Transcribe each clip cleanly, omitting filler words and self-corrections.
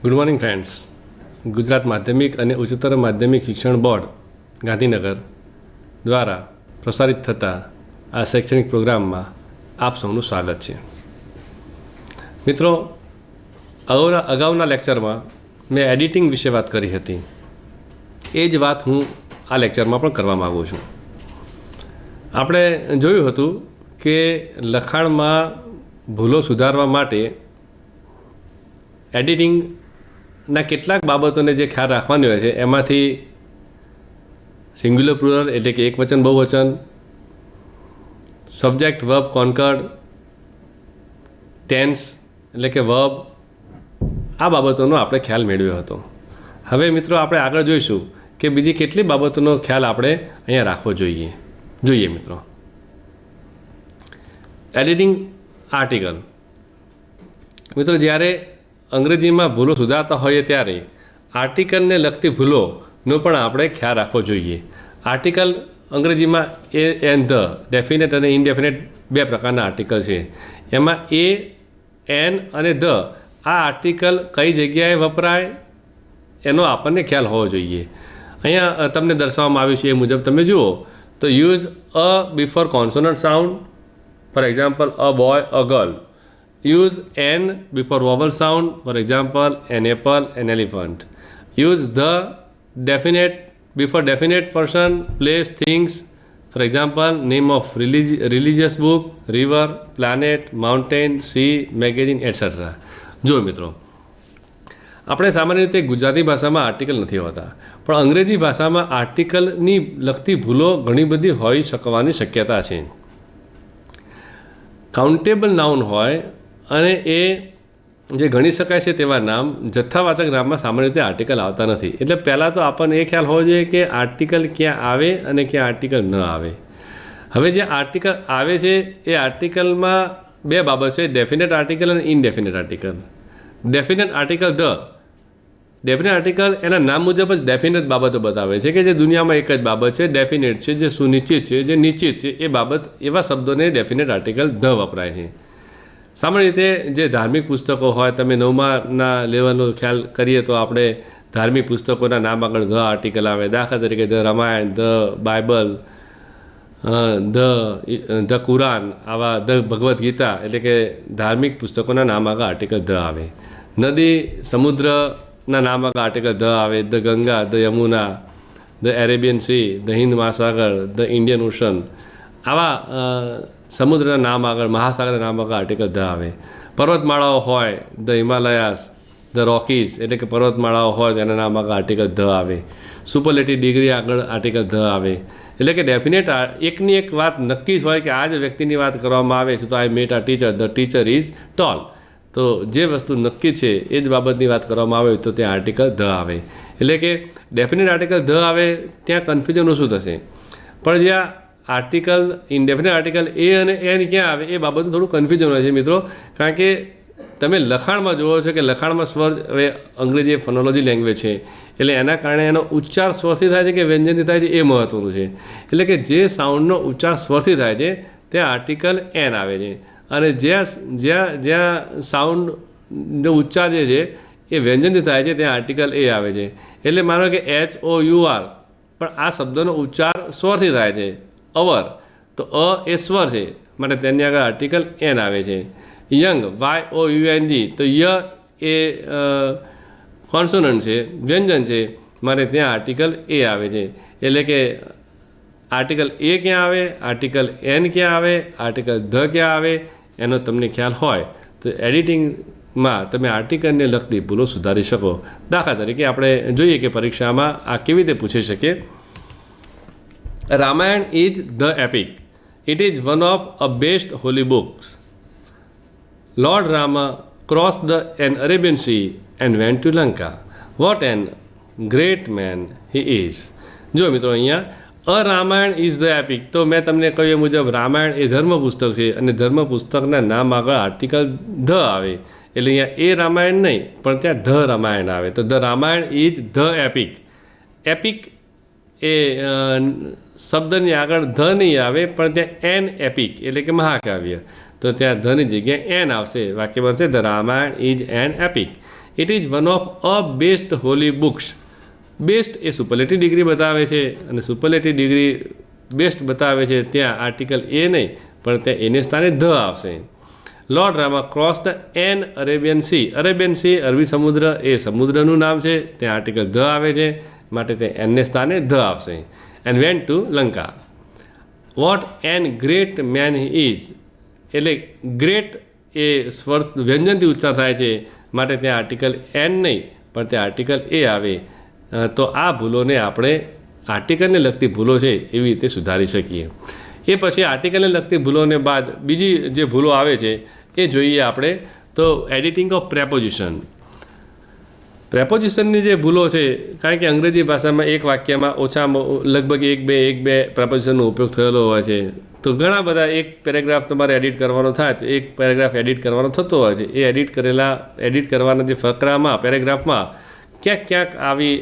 Good morning friends. Gujarat માધ્યમિક અને ઉચ્ચતર માધ્યમિક શિક્ષણ બોર્ડ ગાંધીનગર દ્વારા પ્રસારિત થતા આ શૈક્ષણિક પ્રોગ્રામમાં આપ સૌનું સ્વાગત છે. મિત્રો, અગાઉના લેક્ચરમાં મેં એડિટિંગ વિશે વાત કરી હતી. એ જ વાત હું આ લેક્ચરમાં પણ કરવા માગું છું. આપણે જોયું હતું કે લખાણમાં ભૂલો સુધારવા માટે એડિટિંગના કેટલાક બાબતોને જે ખ્યાલ રાખવાની હોય છે એમાંથી સિંગ્યુલર પ્લુરલ એટલે કે એકવચન બહુવચન, સબ્જેક્ટ વર્બ કોન્કર્ડ, ટેન્સ એટલે કે વર્બ, આ બાબતોનો આપણે ખ્યાલ મેળવ્યો હતો. હવે મિત્રો આપણે આગળ જોઈશું કે બીજી કેટલી બાબતોનો ખ્યાલ આપણે અહીંયા રાખવો જોઈએ મિત્રો. Editing article. મિત્રો, જ્યારે અંગ્રેજીમાં ભૂલો સુધારતા હોઈએ ત્યારે આર્ટિકલને લગતી ભૂલોનો પણ આપણે ખ્યાલ રાખવો જોઈએ. આર્ટિકલ અંગ્રેજીમાં એ એન્ડ ધ, ડેફિનેટ અને ઇનડેફિનેટ બે પ્રકારના આર્ટિકલ છે. એમાં એ, એન અને ધ આ આર્ટિકલ કઈ જગ્યાએ વપરાય એનો આપણને ખ્યાલ હોવો જોઈએ. અહીંયા તમને દર્શાવવામાં આવ્યું છે એ મુજબ તમે જુઓ તો use a before consonant sound, for example a boy, a girl. Use an before vowel sound, for example, an apple, an elephant. Use the definite before definite person, place, things. For example, name of religious book, river, planet, mountain, sea, magazine, etc. જો મિત્રો, આપણે સામાન્ય રીતે ગુજરાતી ભાષામાં article નથી હોતા, પણ અંગ્રેજી ભાષામાં આર્ટિકલની લગતી ભૂલો ઘણી બધી હોઈ શકવાની શક્યતા છે. કાઉન્ટેબલ નાઉન હોય અને એ જે ગણી શકાય છે તેવા નામ, જથ્થાવાચક નામમાં સામાન્ય રીતે આર્ટિકલ આવતા નથી. એટલે પહેલાં તો આપણને એ ખ્યાલ હોવો જોઈએ કે આર્ટિકલ ક્યાં આવે અને ક્યાં આર્ટિકલ ન આવે. હવે જે આર્ટિકલ આવે છે એ આર્ટિકલમાં બે બાબત છે, ડેફિનેટ આર્ટિકલ અને indefinite article. Definite article definite article એના નામ મુજબ જ ડેફિનેટ બાબતો બતાવે છે કે જે દુનિયામાં એક જ બાબત છે, ડેફિનેટ છે, જે સુનિશ્ચિત છે, જે નિશ્ચિત છે, એ બાબત, એવા શબ્દોને ડેફિનેટ આર્ટિકલ વપરાય છે. સામાન્ય રીતે જે ધાર્મિક પુસ્તકો હોય, તમે 9મા લેવલનો ખ્યાલ કરીએ તો આપણે ધાર્મિક પુસ્તકોના નામ આગળ ધ આર્ટિકલ આવે. દાખલા તરીકે the Ramayana, the Bible, the Quran, આવા ધ ભગવદ્ ગીતા એટલે કે ધાર્મિક પુસ્તકોના નામ આગળ આર્ટિકલ ધ આવે. નદી, સમુદ્રના નામ આગળ આર્ટિકલ ધ આવે. The Ganga, the Yamuna, the Arabian Sea, the Hind Mahasagar, the Indian ocean, આવા સમુદ્રના નામ આગળ, મહાસાગરના નામ આગળ આર્ટિકલ ધ આવે. પર્વતમાળાઓ હોય, ધ હિમાલયાસ, ધ રોકીઝ એટલે કે પર્વતમાળાઓ હોય તેના નામ આગળ આર્ટિકલ ધ આવે. સુપરલેટિવ ડિગ્રી આગળ આર્ટિકલ ધ આવે. એટલે કે ડેફિનેટ એકની એક વાત નક્કી જ હોય કે આ જ વ્યક્તિની વાત કરવામાં આવે છે તો આઈ met a teacher, the teacher is tall. તો જે વસ્તુ નક્કી છે એ જ બાબતની વાત કરવામાં આવે તો ત્યાં આર્ટિકલ ધ આવે. એટલે કે ડેફિનેટ આર્ટિકલ ધ આવે ત્યાં કન્ફ્યુઝન ઓછું થશે. પણ જ્યાં આર્ટિકલ ઇનડેફિનેટ આર્ટિકલ એ અને એન ક્યાં આવે એ બાબતનું થોડું કન્ફ્યુઝન હોય છે મિત્રો. કારણ કે તમે લખાણમાં જુઓ છો કે લખાણમાં સ્વર, હવે અંગ્રેજી ફોનોલોજી લેંગ્વેજ છે એટલે એના કારણે એનો ઉચ્ચાર સ્વરથી થાય છે કે વ્યંજનથી થાય છે એ મહત્ત્વનું છે. એટલે કે જે સાઉન્ડનો ઉચ્ચાર સ્વરથી થાય છે ત્યાં આર્ટિકલ એન આવે છે, અને જ્યાં સાઉન્ડનો ઉચ્ચાર જે છે એ વ્યંજનથી થાય છે ત્યાં આર્ટિકલ એ આવે છે. એટલે માનો કે HOUR પણ આ શબ્દનો ઉચ્ચાર સ્વરથી થાય છે, અવર, તો અ એ સ્વર છે માટે તેની આગળ આર્ટિકલ એન આવે છે. યંગ, YOUNG, તો ય એ કોન્સોનન્ટ છે, વ્યંજન છે, મારે ત્યાં આર્ટિકલ એ આવે છે. એટલે કે આર્ટિકલ એ ક્યાં આવે, આર્ટિકલ એન ક્યાં આવે, આર્ટિકલ ધ ક્યાં આવે એનો તમને ખ્યાલ હોય તો એડિટિંગમાં તમે આર્ટિકલને લગતી ભૂલો સુધારી શકો. દાખલા તરીકે આપણે જોઈએ કે પરીક્ષામાં આ કેવી રીતે પૂછી શકીએ. Ramayana is the epic. It is one of the best holy books. Lord Rama crossed an Arabian Sea and went to Lanka. What an great man he is. જો મિત્રો, અહીંયા અ રામાયણ ઇઝ ધ એપિક, તો મેં તમને કહ્યું એ મુજબ રામાયણ એ ધર્મ પુસ્તક છે અને ધર્મ પુસ્તકના નામ આગળ આર્ટિકલ ધ આવે. એટલે અહીંયા એ રામાયણ નહીં પણ ત્યાં ધ રામાયણ આવે. તો the Ramayana is the epic. Epic એ શબ્દની આગળ ધ નહીં આવે પણ ત્યાં એન એપિક એટલે કે મહાકાવ્ય, તો ત્યાં ધની જગ્યાએ એન આવશે. વાક્ય બનશે the Ramayana is an epic. It is one of a best holy books. Best એ સુપરલેટિવ ડિગ્રી બતાવે છે, અને સુપરલેટિવ ડિગ્રી બેસ્ટ બતાવે છે ત્યાં આર્ટિકલ એ નહીં પણ ત્યાં એને સ્થાને ધ આવશે. Lord Rama cross the an Arabian Sea. Arabian Sea અરબી સમુદ્ર એ સમુદ્રનું નામ છે, ત્યાં આર્ટિકલ ધ આવે છે, માટે ત્યાં એનને સ્થાને ધ આવશે. And went to Lanka. What an great man he is. એટલે ગ્રેટ એ સ્વર વ્યંજનથી ઉચ્ચાર થાય છે, માટે ત્યાં આર્ટિકલ એન નહીં પણ ત્યાં આર્ટિકલ એ આવે. તો આ ભૂલોને આપણે આર્ટિકલને લગતી ભૂલો છે એવી રીતે સુધારી શકીએ. એ પછી આર્ટિકલને લગતી ભૂલોને બાદ બીજી જે ભૂલો આવે છે એ જોઈએ આપણે. તો એડિટિંગ ઓફ પ્રેપોઝિશન. પ્રેપોઝિશનની જે ભૂલો છે, કારણ કે અંગ્રેજી ભાષામાં એક વાક્યમાં ઓછામાં લગભગ એક બે પ્રેપોઝિશનનો ઉપયોગ થયેલો હોય છે. તો ઘણા બધા એક પેરેગ્રાફ તમારે એડિટ કરવાનો થાય તો એક પેરેગ્રાફ એડિટ કરવાનો થતો હોય છે. એ એડિટ કરવાના જે ફકરામાં પેરેગ્રાફમાં ક્યાંક આવી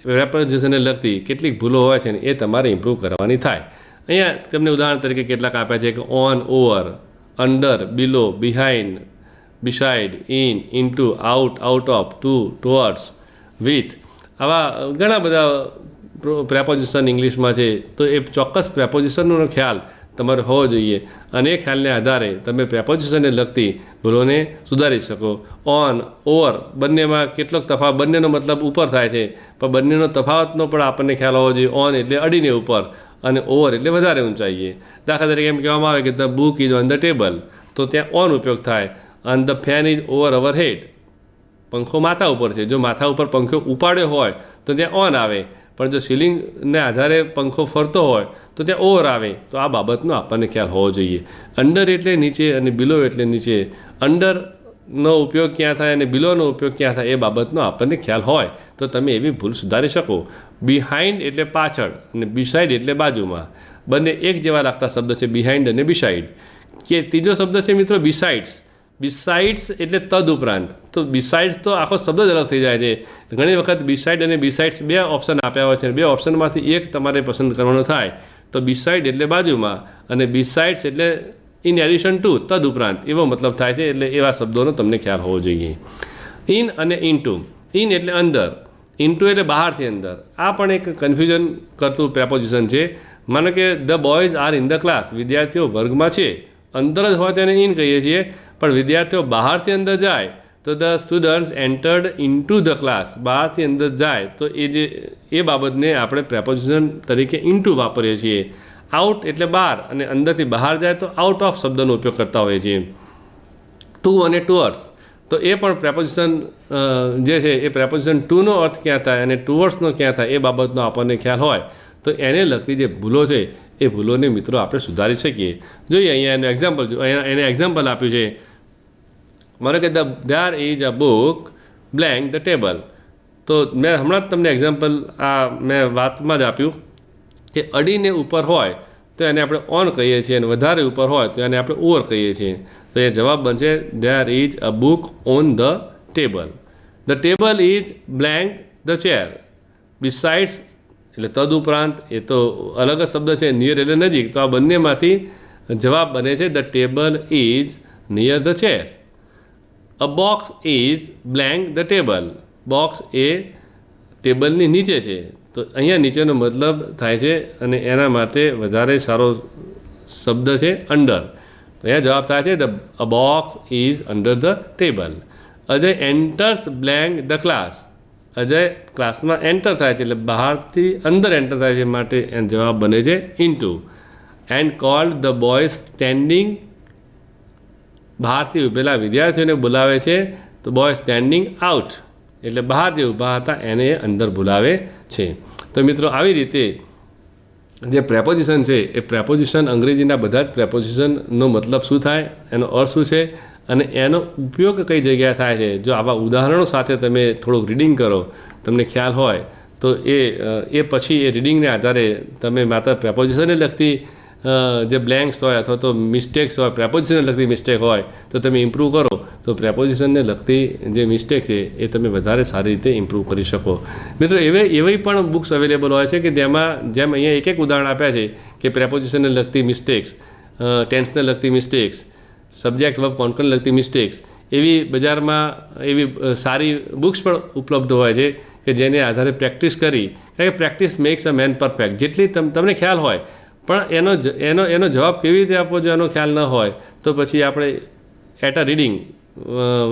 પ્રેપોઝિશનને લગતી કેટલીક ભૂલો હોય છે ને એ તમારે ઇમ્પ્રૂવ કરવાની થાય. અહીંયા તમને ઉદાહરણ તરીકે કેટલાક આપ્યા છે કે on, over, under, below, behind, beside, in, into, out, out of, to, towards, with. આવા ઘણા બધા પ્રેપોઝિશન ઇંગ્લિશમાં છે. તો એ ચોક્કસ પ્રેપોઝિશનનો ખ્યાલ તમારે હોવો જોઈએ, અને એ ખ્યાલને આધારે તમે પ્રેપોઝિશનને લગતી ભૂલોને સુધારી શકો. ઓન, ઓવર બંનેમાં કેટલોક તફાવત, બંનેનો મતલબ ઉપર થાય છે, પણ બંનેનો તફાવતનો પણ આપણને ખ્યાલ હોવો જોઈએ. ઓન એટલે અડીને ઉપર, અને ઓવર એટલે વધારે ઊંચાઈએ. દાખલા તરીકે એમ કહેવામાં આવે કે the book is on the table, તો ત્યાં ઓન ઉપયોગ થાય. અને ધ ફેન ઇઝ ઓવર અવર હેડ. પંખો માથા ઉપર છે, જો માથા ઉપર પંખો ઉપાડ્યો હોય તો ત્યાં ઓન આવે, પણ જો સીલિંગને આધારે પંખો ફરતો હોય તો ત્યાં ઓવર આવે. તો આ બાબતનો આપણને ખ્યાલ હોવો જોઈએ. અંડર એટલે નીચે અને બિલો એટલે નીચે. અંડરનો ઉપયોગ ક્યાં થાય અને બિલોનો ઉપયોગ ક્યાં થાય એ બાબતનો આપણને ખ્યાલ હોય તો તમે એવી ભૂલ સુધારી શકો. બિહાઇન્ડ એટલે પાછળ, અને બિસાઇડ એટલે બાજુમાં. બંને એક જેવા લાગતા શબ્દ છે, બિહાઇન્ડ અને બિસાઇડ. કે ત્રીજો શબ્દ છે મિત્રો બિસાઇડ્સ. બિસાઇડ્સ એટલે તદ ઉપરાંત. તો બિસાઇડ્સ તો આખો શબ્દ જ અલગ થઈ જાય છે. ઘણી વખત બિસાઇડ અને બિસાઇડ્સ બે ઓપ્શન આપ્યા હોય છે, બે ઓપ્શનમાંથી એક તમારે પસંદ કરવાનો થાય. તો બિસાઇડ એટલે બાજુમાં, અને બિસાઇડ્સ એટલે ઇન એડિશન ટુ, તદ ઉપરાંત એવો મતલબ થાય છે. એટલે એવા શબ્દોનો તમને ખ્યાલ હોવો જોઈએ. ઇન અને ઇનટુ. ઇન એટલે અંદર, ઇનટુ એટલે બહારથી અંદર. આ પણ એક કન્ફ્યુઝન કરતું પ્રેપોઝિશન છે. માનો કે the boys are in the class. વિદ્યાર્થીઓ વર્ગમાં છે, અંદર જ હોય તેને ઇન કહીએ છીએ, પણ વિદ્યાર્થીઓ બહારથી અંદર જાય તો the students entered into the class. બહારથી અંદર જાય તો એ બાબતને આપણે પ્રેપોઝિશન તરીકે ઇનટુ વાપરીએ છીએ. આઉટ એટલે બહાર, અને અંદરથી બહાર જાય તો આઉટ ઓફ શબ્દનો ઉપયોગ કરતા હોઈએ છીએ. ટુ અને ટુવર્ડ્સ, તો એ પણ પ્રેપોઝિશન જે છે એ પ્રેપોઝિશન ટુનો અર્થ ક્યાં થાય અને ટુવર્ડ્સનો ક્યાં થાય એ બાબતનો આપણને ખ્યાલ હોય તો એને લગતી જે ભૂલો છે એ ભૂલોને મિત્રો આપણે સુધારી શકીએ. જોઈએ અહીંયા એનું એક્ઝામ્પલ, એને એક્ઝામ્પલ આપ્યું છે. માનો કે there is a book blank the table. તો મેં હમણાં જ તમને એક્ઝામ્પલ આ મેં વાતમાં જ આપ્યું કે અડીને ઉપર હોય તો એને આપણે ઓન કહીએ છીએ, અને વધારે ઉપર હોય તો એને આપણે ઓવર કહીએ છીએ. તો એ જવાબ બનશે there is a book on the table. The table is blank the chair. Besides એટલે તદ ઉપરાંત, એ તો અલગ જ શબ્દ છે. નિયર એટલે નજીક. તો આ બંનેમાંથી જવાબ બને છે the table is near the chair. A box is blank the table. Box એ ટેબલની નીચે છે. તો અહીંયા નીચેનો મતલબ થાય છે, અને એના માટે વધારે સારો શબ્દ છે અંડર. તો અહીંયા જવાબ થાય છે the box is under the table. Ajay enters blank the class. Ajay ક્લાસમાં એન્ટર થાય છે, એટલે બહારથી અંદર એન્ટર થાય છે, માટે એનો જવાબ બને છે into. And cold the boy standing. બહારથી ઊભેલા વિદ્યાર્થીઓને બોલાવે છે તો બોય સ્ટેન્ડિંગ આઉટ, એટલે બહાર જે ઊભા હતા એને અંદર બોલાવે છે. તો મિત્રો આવી રીતે જે પ્રેપોઝિશન છે એ પ્રેપોઝિશન અંગ્રેજીના બધા જ પ્રેપોઝિશનનો મતલબ શું થાય, એનો અર્થ શું છે અને એનો ઉપયોગ કઈ જગ્યાએ થાય છે. જો આવા ઉદાહરણો સાથે તમે થોડુંક રીડિંગ કરો, તમને ખ્યાલ હોય તો એ પછી એ રીડિંગને આધારે તમે માત્ર પ્રેપોઝિશનને લગતી જે બ્લેન્ક્સ હોય અથવા તો મિસ્ટેક્સ હોય, પ્રેપોઝિશનને લગતી મિસ્ટેક હોય તો તમે ઇમ્પ્રૂવ કરો, તો પ્રેપોઝિશનને લગતી જે મિસ્ટેક છે એ તમે વધારે સારી રીતે ઇમ્પ્રૂવ કરી શકો. મિત્રો એવી પણ બુક્સ અવેલેબલ હોય છે કે જેમ અહીંયા એક ઉદાહરણ આપ્યા છે કે પ્રેપોઝિશનને લગતી મિસ્ટેક્સ, ટેન્સને લગતી મિસ્ટેક્સ, સબ્જેક્ટ વર્બ કોન્કરન્ટ લગતી મિસ્ટેક્સ એવી બજારમાં એવી સારી બુક્સ પણ ઉપલબ્ધ હોય છે કે જેને આધારે પ્રેક્ટિસ કરી, કારણ કે પ્રેક્ટિસ મેક્સ અ મેન પરફેક્ટ. જેટલી તમને ખ્યાલ હોય પણ એનો જવાબ કેવી રીતે આપવો જો એનો ખ્યાલ ન હોય તો પછી આપણે એટ અ રીડિંગ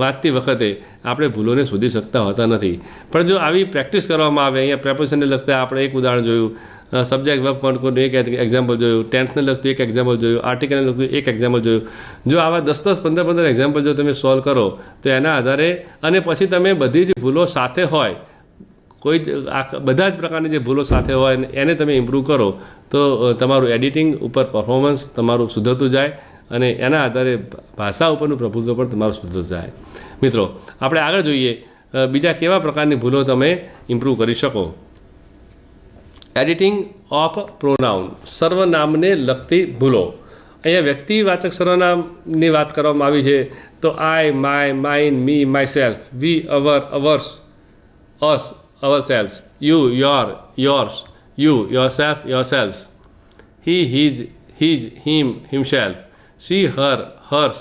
વાંચતી વખતે આપણે ભૂલોને શોધી શકતા હોતા નથી. પણ જો આવી પ્રેક્ટિસ કરવામાં આવે, અહીંયા પ્રેપોઝિશનને લગતા આપણે એક ઉદાહરણ જોયું, સબ્જેક્ટ વર્બ કોન્કરન્ટનું એક એક્ઝામ્પલ જોયું, ટેન્સને લગતું એક એક્ઝામ્પલ જોયું, આર્ટિકલને લગતું એક એક્ઝામ્પલ જોયું. જો આવા 10-10, 15-15 એક્ઝામ્પલ જો તમે સોલ્વ કરો તો એના આધારે, અને પછી તમે બધી જ ભૂલો સાથે હોય, બધા જ પ્રકારની જે ભૂલો સાથે હોય એને તમે ઇમ્પ્રૂવ કરો તો તમારું એડિટિંગ ઉપર પરફોર્મન્સ તમારું સુધરતું જાય અને એના આધારે ભાષા ઉપરનું પ્રભુત્વ પણ તમારું સુધરતું જાય. મિત્રો, આપણે આગળ જોઈએ બીજા કેવા પ્રકારની ભૂલો તમે ઇમ્પ્રૂવ કરી શકો. એડિટિંગ ઓફ પ્રોનાઉન, સર્વનામને લગતી ભૂલો. અહીંયા વ્યક્તિવાચક સર્વનામની વાત કરવામાં આવી છે તો I, my, mine, me, myself, we, our, ours, us, ourselves, you, your, yours, you, yourself, yourselves, he, his, him, himself, she, her, hers,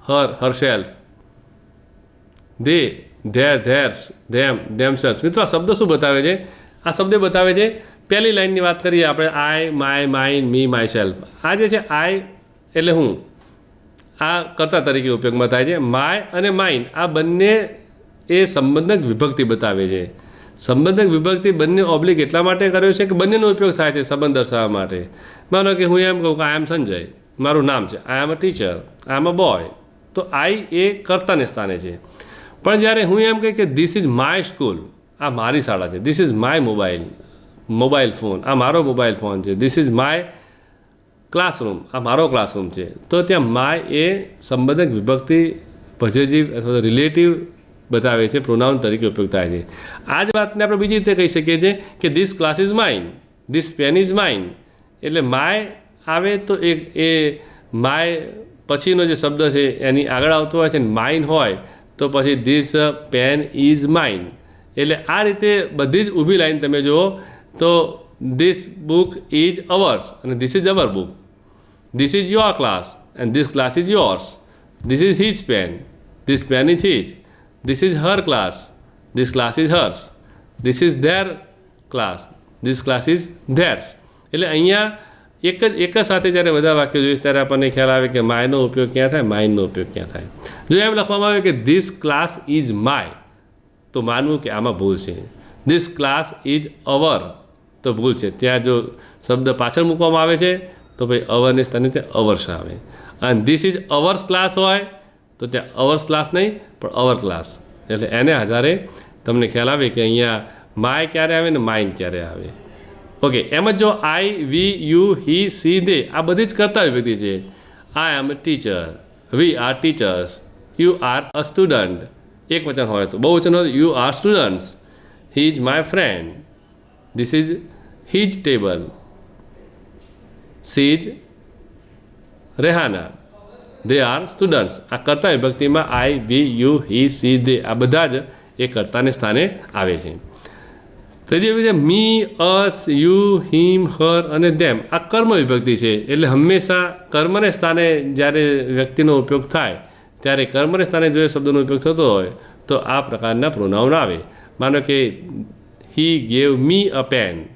her, herself, they, their, theirs, them, themselves. મિત્રો, આ શબ્દો શું બતાવે છે? આ શબ્દ બતાવે છે, પહેલી લાઇનની વાત કરીએ આપણે, I, my, mine, me, myself. આ જે છે આઈ એટલે હું, આ કર્તા તરીકે ઉપયોગમાં થાય છે. માય અને માઇન આ બંને એ સંબંધક વિભક્તિ બતાવે છે. સંબંધક વિભક્તિ બંને ઓબ્લિક એટલા માટે કર્યો છે કે બંનેનો ઉપયોગ થાય છે સંબંધ દર્શાવવા માટે. માનો કે હું એમ કહું કે આઈ એમ સંજય, મારું નામ છે, I am a teacher, I am a boy, તો આઈ એ કર્તાને સ્થાને છે. પણ જ્યારે હું એમ કહું કે ધીસ ઇઝ માય સ્કૂલ, આ મારી શાળા છે, this is my mobile phone, આ મારો મોબાઈલ ફોન છે, ધીસ ઇઝ માય ક્લાસરૂમ, આ મારો ક્લાસરૂમ છે, તો ત્યાં માય એ સંબંધક વિભક્તિ પોઝિટિવ અથવા રિલેટિવ બતાવે છે, પ્રોનાઉન તરીકે ઉપયોગ થાય છે. આ જ વાતને આપણે બીજી રીતે કહી શકીએ છીએ કે this class is mine, this pen is mine. એટલે માય આવે તો એ માય પછીનો જે શબ્દ છે એની આગળ આવતો હોય છે, માઇન હોય તો પછી ધીસ પેન ઇઝ માઇન. એટલે આ રીતે બધી જ ઊભી લાઈન તમે જુઓ તો ધીસ બુક ઇઝ અવર્સ અને this is our book, this is your class and this class is yours, this is his pen, this pen is his, this is her class, this class is hers, this is their class, this class is theirs. એટલે અહીંયા એક જ સાથે જ્યારે બધા વાક્યો જોઈએ ત્યારે આપણને ખ્યાલ આવે કે માયનો ઉપયોગ ક્યાં થાય, માઇનનો ઉપયોગ ક્યાં થાય. જો એમ લખવામાં આવે કે ધીસ ક્લાસ ઇઝ માય તો માનવું કે આમાં ભૂલ છે. ધીસ ક્લાસ ઇઝ અવર તો ભૂલ છે. ત્યાં જો શબ્દ પાછળ મૂકવામાં આવે છે તો ભાઈ અવરની સ્થાને ત્યાં અવર્સ આવે. અને ધીસ ઇઝ અવર્સ ક્લાસ હોય તો ત્યાં અવર્સ ક્લાસ નહીં પણ અવર ક્લાસ. એટલે એને આધારે તમને ખ્યાલ આવે કે અહીંયા માય ક્યારે આવે ને માઇન ક્યારે આવે. ઓકે, એમ જ જો આઈ, વી, યુ, હી, સી, દે આ બધી જ કર્તા વિભક્તિ છે. I am a teacher, we are teachers, you are a student, એક વચન હોય તો, બહુવચન હોય you are students, he is my friend, this is his table, she is Rehana, they are students. આ કર્તા વિભક્તિમાં આઈ, વી, યુ, હી, સી, દે આ બધા જ એ કર્તાને સ્થાને આવે છે. ત્રીજી વિધે મી, અસ, યુ, હિમ, હર અને ધેમ આ કર્મ વિભક્તિ છે. એટલે હંમેશા કર્મને સ્થાને જ્યારે વ્યક્તિનો ઉપયોગ થાય ત્યારે કર્મને સ્થાને જો એ શબ્દનો ઉપયોગ થતો હોય તો આ પ્રકારના પ્રોનાઉન આવે. માનો કે he gave me a pen,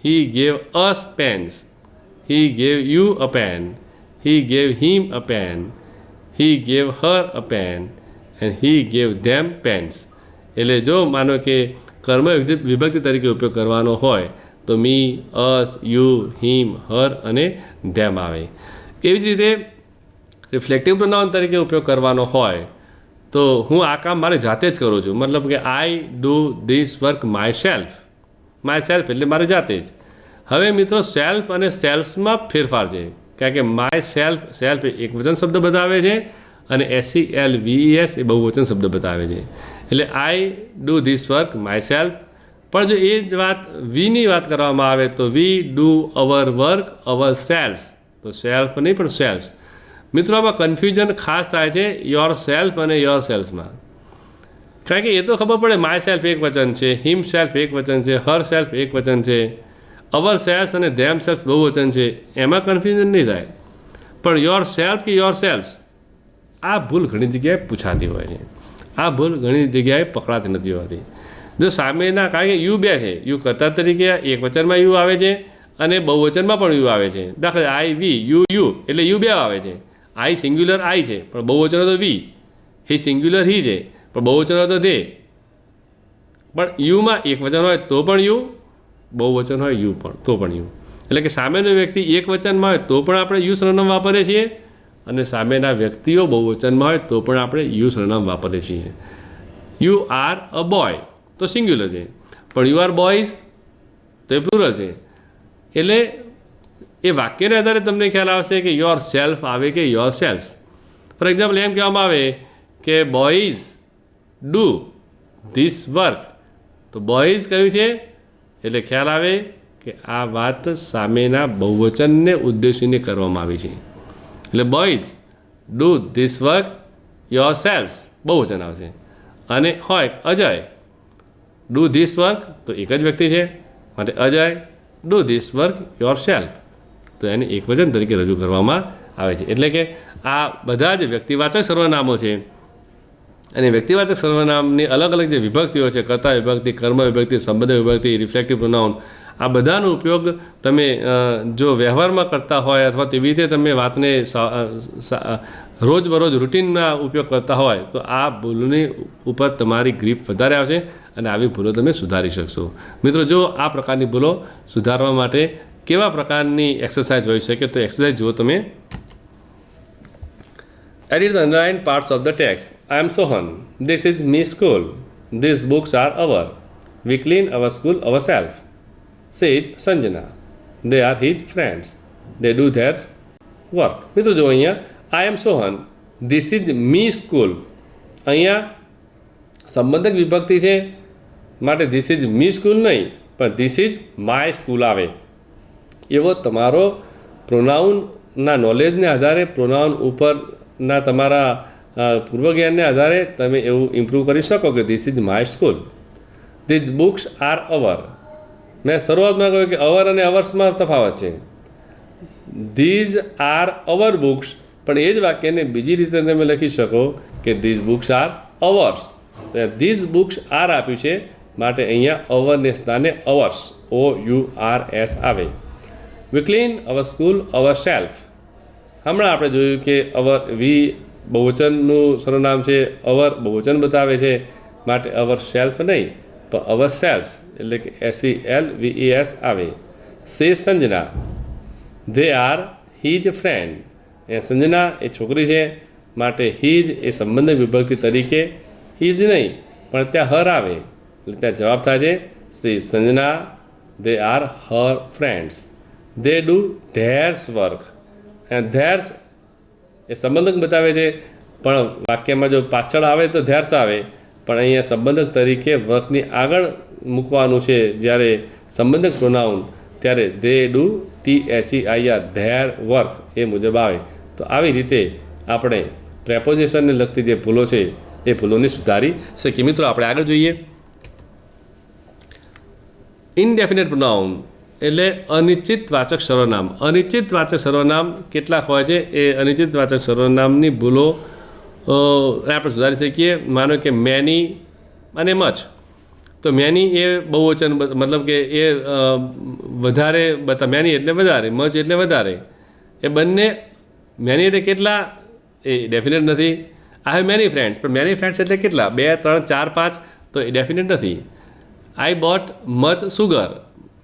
he gave us pens, he gave you a pen, he gave him a pen, he gave her a pen and he gave them pens. એટલે જો માનો કે કર્મ વિભક્તિ તરીકે ઉપયોગ કરવાનો હોય તો મી, અસ, યુ, હિમ, હર અને ધેમ આવે. એવી જ રીતે રિફ્લેક્ટિવ પ્રોનાઉન તરીકે ઉપયોગ કરવાનો હોય તો હું આ કામ મારે જાતે જ કરું છું. મતલબ કે I do this work my self, my self એટલે મારે જાતે જ. હવે મિત્રો સેલ્ફ અને સેલ્ફમાં ફેરફાર છે, કારણ કે માય સેલ્ફ એક વચન શબ્દ બતાવે છે અને SELVES એ બહુવચન શબ્દ બતાવે છે. એટલે I do this work my self. પણ જો એ જ વાત વીની વાત કરવામાં આવે તો we do hour work our self, તો સેલ્ફ નહીં પણ સેલ્ફ. મિત્રો, આમાં કન્ફ્યુઝન ખાસ થાય છે યોર સેલ્ફ અને યોર સેલ્ફમાં. કારણ કે એ તો ખબર પડે માય સેલ્ફ એક વચન છે, હિમ સેલ્ફ એક વચન છે, હર સેલ્ફ એક વચન છે, અવર સેલ્ફ અને ધેમ સેલ્ફ બહુવચન છે, એમાં કન્ફ્યુઝન નહીં થાય. પણ યોર સેલ્ફ કે યોર સેલ્ફ આ ભૂલ ઘણી જગ્યાએ પૂછાતી હોય છે. આ ભૂલ ઘણી જગ્યાએ પકડાતી નથી હોતી. જો સામેના, કારણ કે યુ બે છે, યુ કર્તા તરીકે એક વચનમાં યુ આવે છે અને બહુવચનમાં પણ યુ આવે છે. દાખલા આઈ વી યુ યુ એટલે યુ બે આવે છે. આઈ સિંગ્યુલર આઈ છે પણ બહુવચન તો વી, હી સિંગ્યુલર હી છે પણ બહુવચન તો ધે. પણ યુમાં એક વચન હોય તો પણ યુ, બહુવચન હોય યુ પણ તો પણ યુ. એટલે કે સામેનો વ્યક્તિ એક વચનમાં હોય તો પણ આપણે યુ સર્વનામ વાપરીએ છીએ અને સામેના વ્યક્તિઓ બહુવચનમાં હોય તો પણ આપણે યુ સર્વનામ વાપરીએ છીએ. યુ આર અ બોય તો સિંગ્યુલર છે, પણ યુ આર બોયઝ તો એ પ્લુરલ છે. એટલે એ વાક્યને આધારે તમને ખ્યાલ આવશે કે યોર સેલ્ફ આવે કે યોર સેલ્ફ. ફોર એક્ઝામ્પલ એમ કહેવામાં આવે કે બોયઝ ડુ ધીસ વર્ક, તો બોયઝ કયું છે એટલે ખ્યાલ આવે કે આ વાત સામેના બહુવચનને ઉદ્દેશીને કરવામાં આવી છે. એટલે boys do this work your self બહુવચન આવશે. અને હોય અજય ડુ ધીસ વર્ક તો એક જ વ્યક્તિ છે માટે Ajay do this work your self, તો એને એક વચન તરીકે રજૂ કરવામાં આવે છે. એટલે કે આ બધા જ વ્યક્તિવાચક સર્વનામો છે અને વ્યક્તિવાચક સર્વનામની અલગ અલગ જે વિભક્તિઓ છે, કર્તા વિભક્તિ, કર્મ વિભક્તિ, સંબંધ વિભક્તિ, રિફ્લેક્ટિવ પ્રોનાઉન, આ બધાનો ઉપયોગ તમે જો વ્યવહારમાં કરતા હોય અથવા તેવી રીતે તમે વાતને રોજબરોજ રૂટીનમાં ઉપયોગ કરતા હોય તો આ ભૂલોની ઉપર તમારી ગ્રીપ વધારે આવશે અને આવી ભૂલો તમે સુધારી શકશો. મિત્રો, જો આ પ્રકારની ભૂલો સુધારવા માટે કેવા પ્રકારની એક્સરસાઇઝ હોઈ શકે તો એક્સરસાઇઝ જુઓ તમે. Edit the underlined parts of the text. I am Sohan. This is me school. These books are our. We clean our school ourselves. Says Sanjana. They are his friends. They do their work. મિત્રો જો અહીંયા I am Sohan. This is me school. અહીંયા સંબંધક વિભક્તિ છે માટે this is me school નહીં પણ this is my school આવે. એવો તમારો પ્રોનાઉનના નોલેજને આધારે, પ્રોનાઉન ઉપરના તમારા પૂર્વજ્ઞાનને આધારે તમે એવું ઇમ્પ્રૂવ કરી શકો કે this is my school. These books are our. મેં શરૂઆતમાં કહ્યું કે અવર અને અવર્સમાં તફાવત છે. ધીઝ આર અવર બુક્સ, પણ એ જ વાક્યને બીજી રીતે તમે લખી શકો કે ધીઝ બુક્સ આર અવર્સ. તો ધીઝ બુક્સ આર આપ્યું છે માટે અહીંયા અવરને સ્થાને અવર્સ OURS આવે. We clean our school ourself. હમણાં આપણે જોયું કે અવર વી બહુવચનનું સર્વનામ છે, અવર બહુવચન બતાવે છે માટે અવર સેલ્ફ નહીં પણ અવર સેલ્ફ એટલે કે SELVES આવે. Say Sanjana. They are his friend. એ સંજના એ છોકરી છે માટે હિજ એ સંબંધ વિભક્તિ તરીકે હિજ નહીં પણ ત્યાં હર આવે એટલે ત્યાં જવાબ થાય છે say Sanjana. They are her friends. They do theirs work. Theirs એ સંબંધક બતાવે છે પણ વાક્યમાં જો પાછળ આવે તો ધેર્સ આવે, પણ અહીંયા સંબંધક તરીકે વર્કની આગળ મૂકવાનું છે જ્યારે સંબંધક પ્રોનાઉન, ત્યારે they do THEIR their work એ મુજબ આવે. તો આવી રીતે આપણે પ્રેપોઝિશનને લગતી જે ભૂલો છે એ ભૂલોને સુધારી શકીએ. મિત્રો, આપણે આગળ જોઈએ. ઇનડેફિનેટ પ્રોનાઉન એટલે અનિશ્ચિત વાચક સર્વનામ. અનિશ્ચિત વાચક સર્વનામ કેટલાક હોય છે એ અનિશ્ચિત વાચક સર્વનામની ભૂલો આપણે સુધારી શકીએ. માનો કે મેની અને મચ. તો મેની એ બહુવચન, મતલબ કે એ વધારે મેની એટલે વધારે, મચ એટલે વધારે. એ બંને મેની એટલે કેટલા એ ડેફિનેટ નથી. આઈ હેવ મેની ફ્રેન્ડ્સ, પણ મેની ફ્રેન્ડ્સ એટલે કેટલા? 2, 3, 4, 5 તો એ ડેફિનેટ નથી. આઈ બોટ મચ સુગર.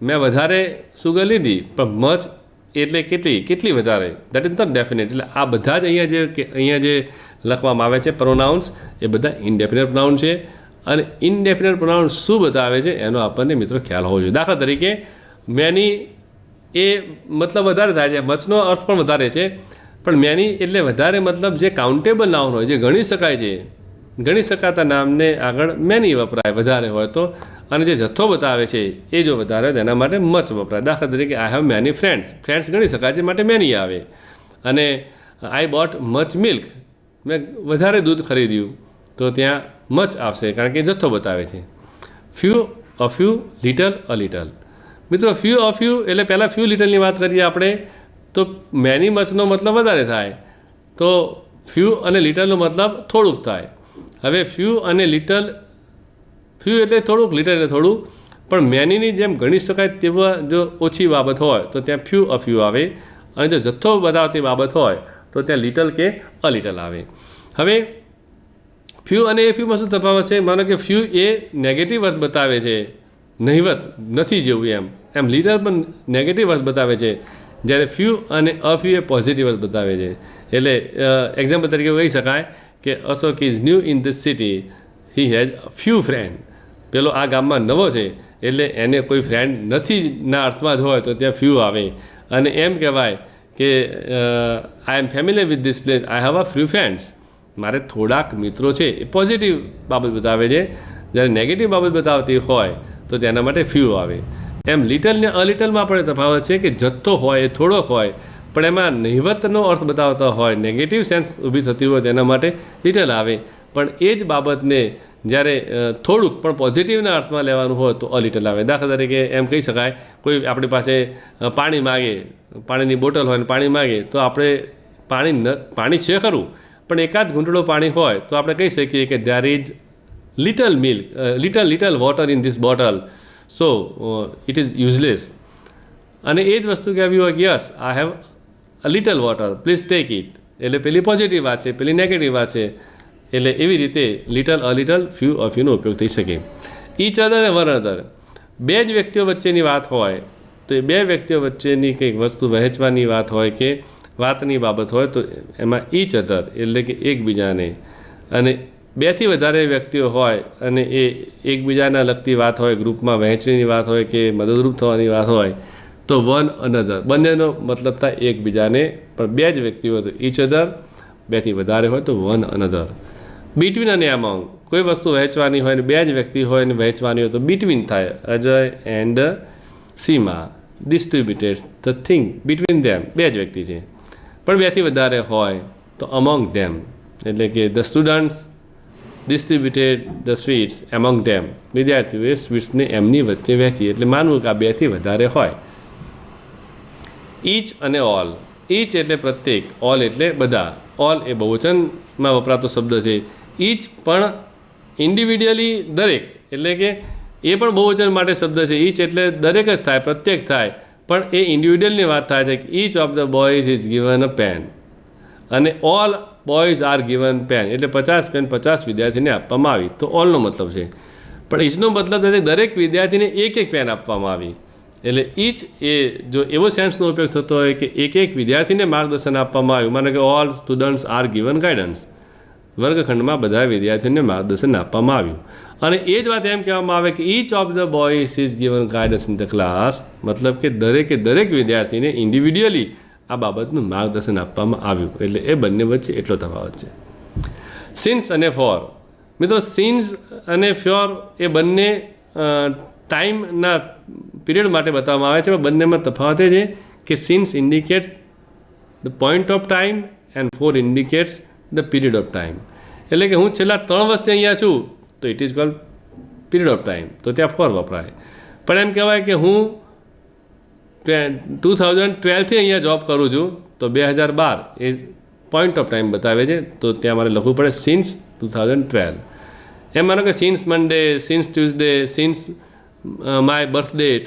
મેં વધારે સુગર લીધી પણ મચ એટલે કેટલી વધારે, દેટ ઇઝ નોટ ડેફિનેટ. એટલે આ બધા જ અહીંયા જે લખવામાં આવે છે પ્રોનાઉન્સ એ બધા ઇનડેફિનેટ પ્રોનાઉન છે. અને ઇનડેફિનેટ પ્રોનાઉન શું બતાવે છે એનો આપણને મિત્રો ખ્યાલ હોવો જોઈએ. દાખલા તરીકે મેની એ મતલબ વધારે થાય છે, મચનો અર્થ પણ વધારે છે, પણ મેની એટલે વધારે મતલબ જે કાઉન્ટેબલ નાઉન હોય, જે ગણી શકાય છે, ગણી શકાતા નામને આગળ મેની વપરાય વધારે હોય તો, અને જે જથ્થો બતાવે છે એ જો વધારે હોય તેના માટે મચ વપરાય. દાખલા તરીકે I have many friends. Friends ગણી શકાય છે માટે મેની આવે. અને આઈ બોટ મચ મિલ્ક. મેં વધારે દૂધ ખરીદ્યું તો ત્યાં મચ આવશે કારણ કે જથ્થો બતાવે છે. Few, a few, little, a little. મિત્રો, ફ્યુ, અ ફ્યુ એટલે પહેલાં ફ્યુ લિટલની વાત કરીએ આપણે તો મેની મચનો મતલબ વધારે થાય, તો ફ્યુ અને લિટલનો મતલબ થોડુંક થાય. હવે ફ્યુ અને લિટલ, ફ્યુ એટલે થોડુંક, લિટલ એટલે થોડું, પણ મેનીની જેમ ગણી શકાય તેવા જો ઓછી બાબત હોય તો ત્યાં ફ્યુ અફ્યુ આવે, અને જો જથ્થો બતાવતી બાબત હોય તો ત્યાં લિટલ કે અલિટલ આવે. હવે ફ્યુ અને એ ફ્યુમાં શું તફાવત છે? માનો કે ફ્યુ એ નેગેટિવ અર્થ બતાવે છે, નહિવત, નથી જેવું, એમ લિટલ પણ નેગેટિવ અર્થ બતાવે છે, જ્યારે ફ્યુ અને અફ્યુ એ પોઝિટિવ અર્થ બતાવે છે. એટલે એક્ઝામ્પલ તરીકે કહી શકાય કે Ashok is new in this city, he has few friend. પેલો આ ગામમાં નવો છે એટલે એને કોઈ ફ્રેન્ડ નથી ના અર્થમાં જ હોય તો ત્યાં ફ્યુ આવે. અને એમ કહેવાય કે I am familiar with this place, I have a few friends, મારે થોડાક મિત્રો છે, એ પોઝિટિવ બાબત બતાવે છે. જ્યારે નેગેટિવ બાબત બતાવતી હોય તો તેના માટે ફ્યુ આવે. એમ લિટલ ને અલિટલમાં પણ તફાવત છે કે જથ્થો હોય એ થોડોક હોય, પણ એમાં નહિવતનો અર્થ બતાવતા હોય, નેગેટિવ સેન્સ ઊભી થતી હોય તેના માટે લિટલ આવે. પણ એ જ બાબતને જ્યારે થોડુંક પણ પોઝિટિવના અર્થમાં લેવાનું હોય તો અલિટલ આવે. દાખલા તરીકે એમ કહી શકાય, કોઈ આપણી પાસે પાણી માગે, પાણીની બોટલ હોય ને પાણી માગે, તો આપણે પાણી છે ખરું, પણ એકાદ ઘૂંટડો પાણી હોય તો આપણે કહી શકીએ કે there is little milk, little water in this bottle, so it is useless. અને એ જ વસ્તુ કહેવી હોય કે yes I have a little water, please take it, એટલે પેલી પોઝિટિવ વાત છે, પેલી નેગેટિવ વાત છે. એટલે એવી રીતે લિટલ અલિટલ ફ્યુ અફ્યુનો ઉપયોગ થઈ શકે. ઈચ અધર અને વન અધર, બે જ વ્યક્તિઓ વચ્ચેની વાત હોય તો એ બે વ્યક્તિઓ વચ્ચેની કંઈક વસ્તુ વહેંચવાની વાત હોય કે વાતની બાબત હોય તો એમાં ઈચ અધર એટલે કે એકબીજાને, અને બેથી વધારે વ્યક્તિઓ હોય અને એ એકબીજાના લગતી વાત હોય, ગ્રુપમાં વહેંચણીની વાત હોય કે મદદરૂપ થવાની વાત હોય તો વન અનધર, બંનેનો મતલબ થાય એકબીજાને. પણ બે જ વ્યક્તિઓ હોય તો ઈચ અધર, બેથી વધારે હોય તો વન અનધર. બિટવીન અને એમોંગ, કોઈ વસ્તુ વહેંચવાની હોય ને બે જ વ્યક્તિ હોય ને વહેંચવાની હોય તો બિટવીન થાય. Ajay and Seema distributed the thing between them, બે જ વ્યક્તિ છે. પણ બેથી વધારે હોય તો અમોંગ ધેમ, એટલે કે the students distributed the sweets among them, વિદ્યાર્થીઓએ સ્વીટ્સને એમની વચ્ચે વહેંચી. એટલે માનવું કે આ બેથી વધારે હોય. ઈચ અને ઓલ, ઈચ એટલે પ્રત્યેક, ઓલ એટલે બધા. ઓલ એ બહુવચનમાં વપરાતો શબ્દ છે. ઈચ પણ ઇન્ડિવિડ્યુઅલી દરેક, એટલે કે એ પણ બહુવચન માટે શબ્દ છે. ઈચ એટલે દરેક જ થાય, પ્રત્યેક થાય, પણ એ ઇન્ડિવિડ્યુઅલની વાત થાય છે કે each of the boys is given a pen, અને all boys are given pen, એટલે 50 પેન 50 વિદ્યાર્થીને આપવામાં આવી, તો ઓલનો મતલબ છે. પણ ઈચનો મતલબ છે દરેક વિદ્યાર્થીને એક એક પેન આપવામાં આવી. એટલે ઈચ એ જો એવો સેન્સનો ઉપયોગ થતો હોય કે એક એક વિદ્યાર્થીને માર્ગદર્શન આપવામાં આવ્યું, માનો કે all students are given guidance, વર્ગખંડમાં બધા વિદ્યાર્થીઓને માર્ગદર્શન આપવામાં આવ્યું. અને એ જ વાત એમ કહેવામાં આવે કે each of the boys is given guidance in the class, મતલબ કે દરેકે દરેક વિદ્યાર્થીને ઇન્ડિવિડ્યુઅલી આ બાબતનું માર્ગદર્શન આપવામાં આવ્યું. એટલે એ બંને વચ્ચે એટલો તફાવત છે. સિન્સ અને ફોર, મિત્રો સિન્સ અને ફ્યોર એ બંને ટાઈમના પીરિયડ માટે બતાવવામાં આવે છે, પણ બંનેમાં તફાવત એ છે કે since indicates the point of time and for indicates the period of time. એટલે કે હું છેલ્લા 3 વર્ષથી અહીંયા છું તો it is called period of time, તો ત્યાં ફોર વપરાય. પણ એમ કહેવાય કે હું 2012થી અહીંયા જોબ કરું છું તો 2012 એ પોઈન્ટ ઓફ ટાઈમ બતાવે છે, તો ત્યાં મારે લખવું પડે સિન્સ 2012. એમ માનો કે since Monday, since Tuesday, since my birth date,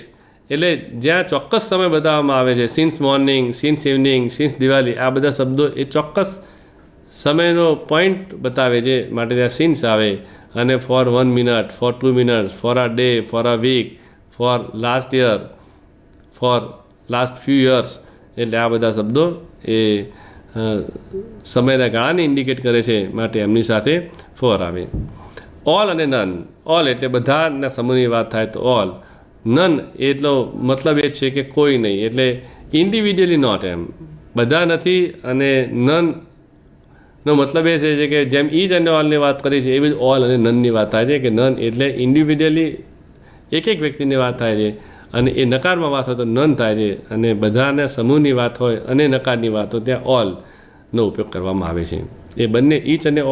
એટલે જ્યાં ચોક્કસ સમય બતાવવામાં આવે છે, since morning, since evening, since Diwali, આ બધા શબ્દો એ ચોક્કસ સમયનો પોઈન્ટ બતાવે છે, માટે ત્યાં સિન્સ આવે. અને for 1 minute, for 2 minutes, for a day, for a week, for last year, for last few years, એટલે આ બધા શબ્દો એ સમયના ગાળાને ઇન્ડિકેટ કરે છે, માટે એમની સાથે ફોર આવે. ઓલ અને નન, ઓલ એટલે બધાના સમૂહની વાત થાય તો ઓલ, નન એટલો મતલબ એ છે કે કોઈ નહીં, એટલે ઇન્ડિવિડ્યુઅલી નોટ, એમ બધા નથી. અને નનનો મતલબ એ છે કે જેમ ઈચ અને ઓલની વાત કરી છે એવી જ ઓલ અને નનની વાત થાય છે, કે નન એટલે ઇન્ડિવિડ્યુઅલી એક એક વ્યક્તિની વાત થાય છે, અને એ નકારમાં વાત હોય તો નન થાય છે, અને બધાના સમૂહની વાત હોય અને નકારની વાત હોય ત્યાં ઓલનો ઉપયોગ કરવામાં આવે છે. એ બંને ઈચ અને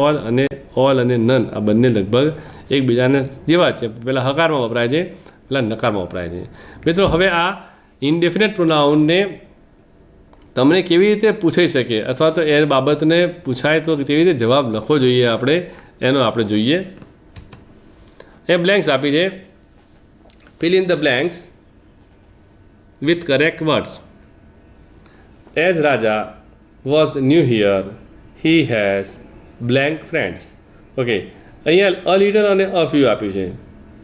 ઓલ અને નન આ બંને લગભગ એકબીજાને જેવા છે. પહેલાં હકારમાં વપરાય છે, પહેલાં નકારમાં વપરાય છે. મિત્રો હવે આ ઇનડેફિનેટ પ્રોનાઉનને તમને કેવી રીતે પૂછાઈ શકે અથવા તો એ બાબતને પૂછાય તો કેવી રીતે જવાબ લખવો જોઈએ આપણે એનો આપણે જોઈએ. એ બ્લેન્ક્સ આપી છે. fill in the blanks with correct words. As Raja was new here, he has blank friends. Okay, અહીંયા અ લિટલ અને અ ફ્યુ આપ્યું છે.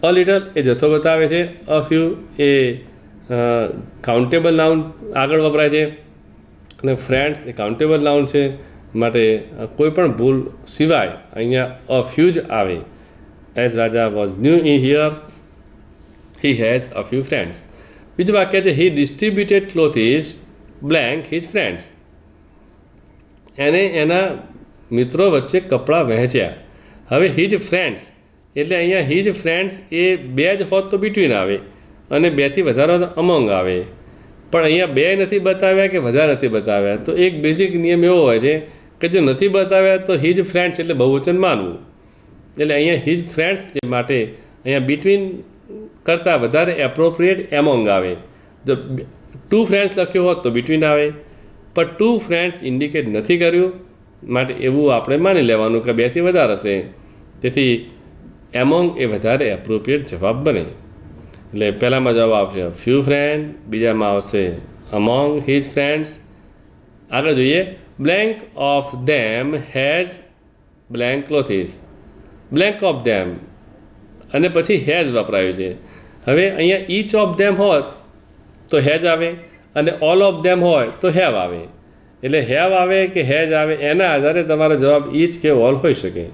અ લિટલ એ જથ્થો બતાવે છે, અ ફ્યુ એ કાઉન્ટેબલ નાઉન આગળ વપરાય છે અને ફ્રેન્ડ્સ એ કાઉન્ટેબલ નાઉન છે. માટે કોઈ પણ ભૂલ સિવાય અહીંયા અ ફ્યુ જ આવે. As Raja was new in here, he has a few friends. બીજું વાક્ય છે he distributed clothes blank his friends. એને એના મિત્રો વચ્ચે કપડાં વહેંચ્યા. હવે હિજ ફ્રેન્ડ્સ એટલે અહીંયા હિજ ફ્રેન્ડ્સ એ બે જ હોત તો બિટવીન આવે અને બેથી વધારે તો અમોંગ આવે. પણ અહીંયા બે નથી બતાવ્યા કે વધારે નથી બતાવ્યા. તો એક બેઝિક નિયમ એવો હોય છે કે જો નથી બતાવ્યા તો હિજ ફ્રેન્ડ્સ એટલે બહુવચન માનવું. એટલે અહીંયા હિજ ફ્રેન્ડ્સ માટે અહીંયા બિટવીન કરતાં વધારે એપ્રોપ્રિએટ એમોંગ આવે. જો ટુ ફ્રેન્ડ્સ લખ્યું હોત તો બિટવીન આવે, પણ ટુ ફ્રેન્ડ્સ ઇન્ડિકેટ નથી કર્યું માટે એવું આપણે માની લેવાનું કે બેથી વધારે હશે. તેથી એમોંગ એ વધારે એપ્રોપ્રિએટ જવાબ બને. એટલે પહેલાંમાં જવાબ આવશે ફ્યુ ફ્રેન્ડ, બીજામાં આવશે અમોંગ હિઝ ફ્રેન્ડ્સ. આગળ જોઈએ blank of them has blank clothes. Blank of them અને પછી હેઝ વપરાયું છે. હવે અહીંયા ઈચ ઓફ ધેમ હોત તો હેઝ આવે અને ઓલ ઓફ ધેમ હોય તો હેવ આવે. એટલે હેવ આવે કે હેઝ આવે એના આધારે તમારો જવાબ ઈચ કે ઓલ હોઈ શકે.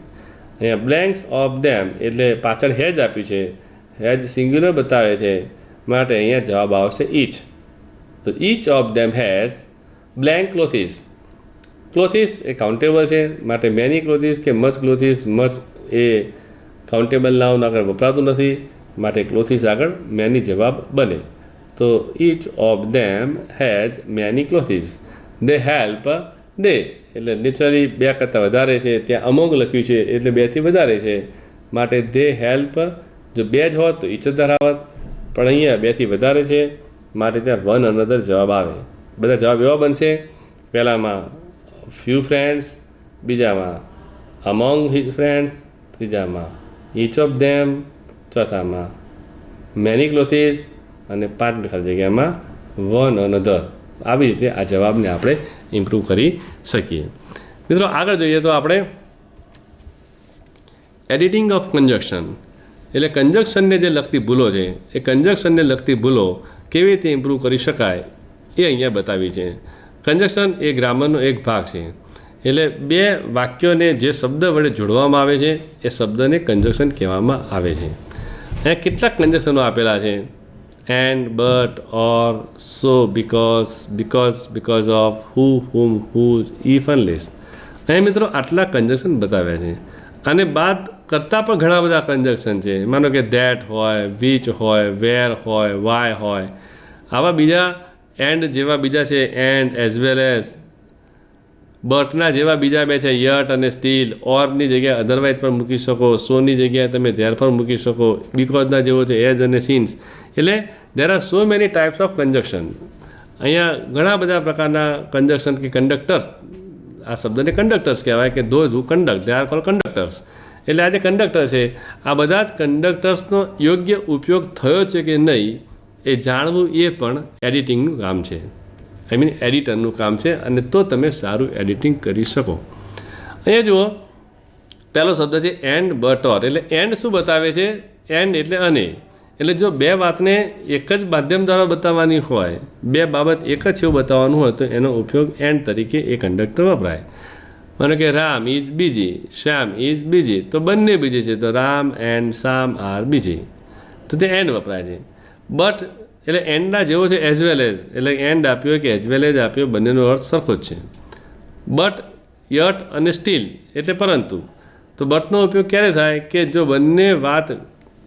અહીંયા બ્લેન્ક્સ ઓફ ધેમ એટલે પાછળ હેઝ આપ્યું છે, હેઝ સિંગ્યુલર બતાવે છે માટે અહીંયા જવાબ આવશે ઈચ. તો each of them has blank clothes. Clothes A countable છે માટે મેની ક્લોથીસ કે મચ ક્લોથીસ, મચ એ કાઉન્ટેબલ નાઉન આગળ વપરાતું નથી માટે ક્લોથીસ આગળ મેની જવાબ બને. તો each of them has many clothes. They help they એટલે નેચરલી બે કરતાં વધારે છે, ત્યાં અમોંગ લખ્યું છે એટલે બેથી વધારે છે માટે દે હેલ્પ. જો બે જ હોત તો ઈચ જ ધરાવત, પણ અહીંયા બેથી વધારે છે માટે ત્યાં વન અનધર જવાબ આવે. બધા જવાબ એવા બનશે પહેલાંમાં ફ્યુ ફ્રેન્ડ્સ, બીજામાં અમોંગ હિઝ ફ્રેન્ડ્સ, ત્રીજામાં ઈચ ઓફ ધેમ, ચોથામાં મેની ક્લોથીસ અને પાંચમી ખાલી જગ્યામાં વન અનધર. આવી રીતે આ જવાબને આપણે ઇમ્પ્રૂવ કરી શકીએ. મિત્રો આગળ જોઈએ તો આપણે એડિટિંગ ઓફ કન્જક્શન એટલે કન્જક્શનને જે લગતી ભૂલો છે એ કન્જક્શનને લગતી ભૂલો કેવી રીતે ઇમ્પ્રૂવ કરી શકાય એ અહીંયા બતાવી છે. કન્જક્શન એ ગ્રામરનો એક ભાગ છે. એટલે બે વાક્યોને જે શબ્દ વડે જોડવામાં આવે છે એ શબ્દને કન્જક્શન કહેવામાં આવે છે. અહીંયા કેટલાક કન્જક્શનો આપેલા છે and, but, or, so, because of, who, whom, whose, if, unless. અહીંયા મિત્રો આટલા કન્જક્શન બતાવ્યા છે. અને બાદ કરતાં પણ ઘણા બધા કન્જક્શન છે. માનો કે ધેટ હોય, વિચ હોય, વેર હોય, વાય હોય. આવા બીજા એન્ડ જેવા બીજા છે એન્ડ, એઝ વેલ એઝ. બટના જેવા બીજા બે છે યટ અને સ્ટીલ. ઓરની જગ્યાએ અધરવાઇઝ પણ મૂકી શકો, સોની જગ્યાએ તમે ધેર પણ મૂકી શકો. બીકોઝના જેવો છે એઝ અને સિન્સ. એટલે there are so many types of conjunction. અહીંયા ઘણા બધા પ્રકારના કન્જક્શન કે કંડક્ટર્સ, આ શબ્દને કંડક્ટર્સ કહેવાય કે those who conduct they are cold conductors. એટલે આ જે કંડક્ટર છે આ બધા જ કંડક્ટર્સનો યોગ્ય ઉપયોગ થયો છે કે નહીં એ જાણવું એ પણ એડિટિંગનું કામ છે. આઈ મીન એડિટરનું કામ છે અને તો તમે સારું એડિટિંગ કરી શકો. અહીંયા જુઓ પહેલો શબ્દ છે એન્ડ, બટ, ઓર. એટલે એન્ડ શું બતાવે છે? એન્ડ એટલે અને. એટલે જો બે વાતને એક જ માધ્યમ દ્વારા બતાવવાની હોય, બે બાબત એક જ એવું બતાવવાનું હોય તો એનો ઉપયોગ એન્ડ તરીકે એ કંડક્ટર વપરાય. માનો કે રામ ઇઝ બીજી, શ્યામ ઇઝ બીજી, તો બંને બીજી છે તો રામ એન્ડ શ્યામ આર બીજી, તો તે એન્ડ વપરાય છે. બટ એટલે એન્ડના જેવો છે એઝ વેલ એઝ. એટલે એન્ડ આપ્યો કે એઝ વેલ એઝ આપ્યો બંનેનો અર્થ સરખો જ છે. બટ, યટ અને સ્ટીલ એટલે પરંતુ. તો બટનો ઉપયોગ ક્યારે થાય કે જો બંને વાત,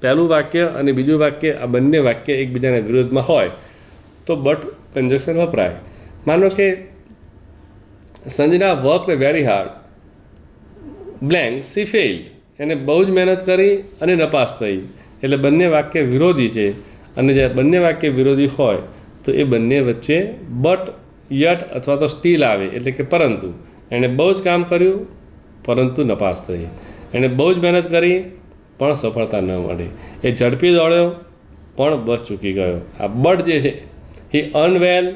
પહેલું વાક્ય અને બીજું વાક્ય, આ બંને વાક્ય એકબીજાના વિરોધમાં હોય તો બટ કન્જક્શન વપરાય. માનો કે Sanjana worked very hard, blank she failed. એને બહુ જ મહેનત કરી અને નપાસ થઈ. એટલે બંને વાક્ય વિરોધી છે અને જ્યારે બંને વાક્ય વિરોધી હોય તો એ બંને વચ્ચે બટ યટ અથવા તો સ્ટીલ આવે એટલે કે પરંતુ. એણે બહુ જ કામ કર્યું પરંતુ નપાસ થઈ. એણે બહુ જ મહેનત કરી પણ સફળતા ન મળી. એ ઝડપી દોડ્યો પણ બસ ચૂકી ગયો. આ બટ જે છે he earn well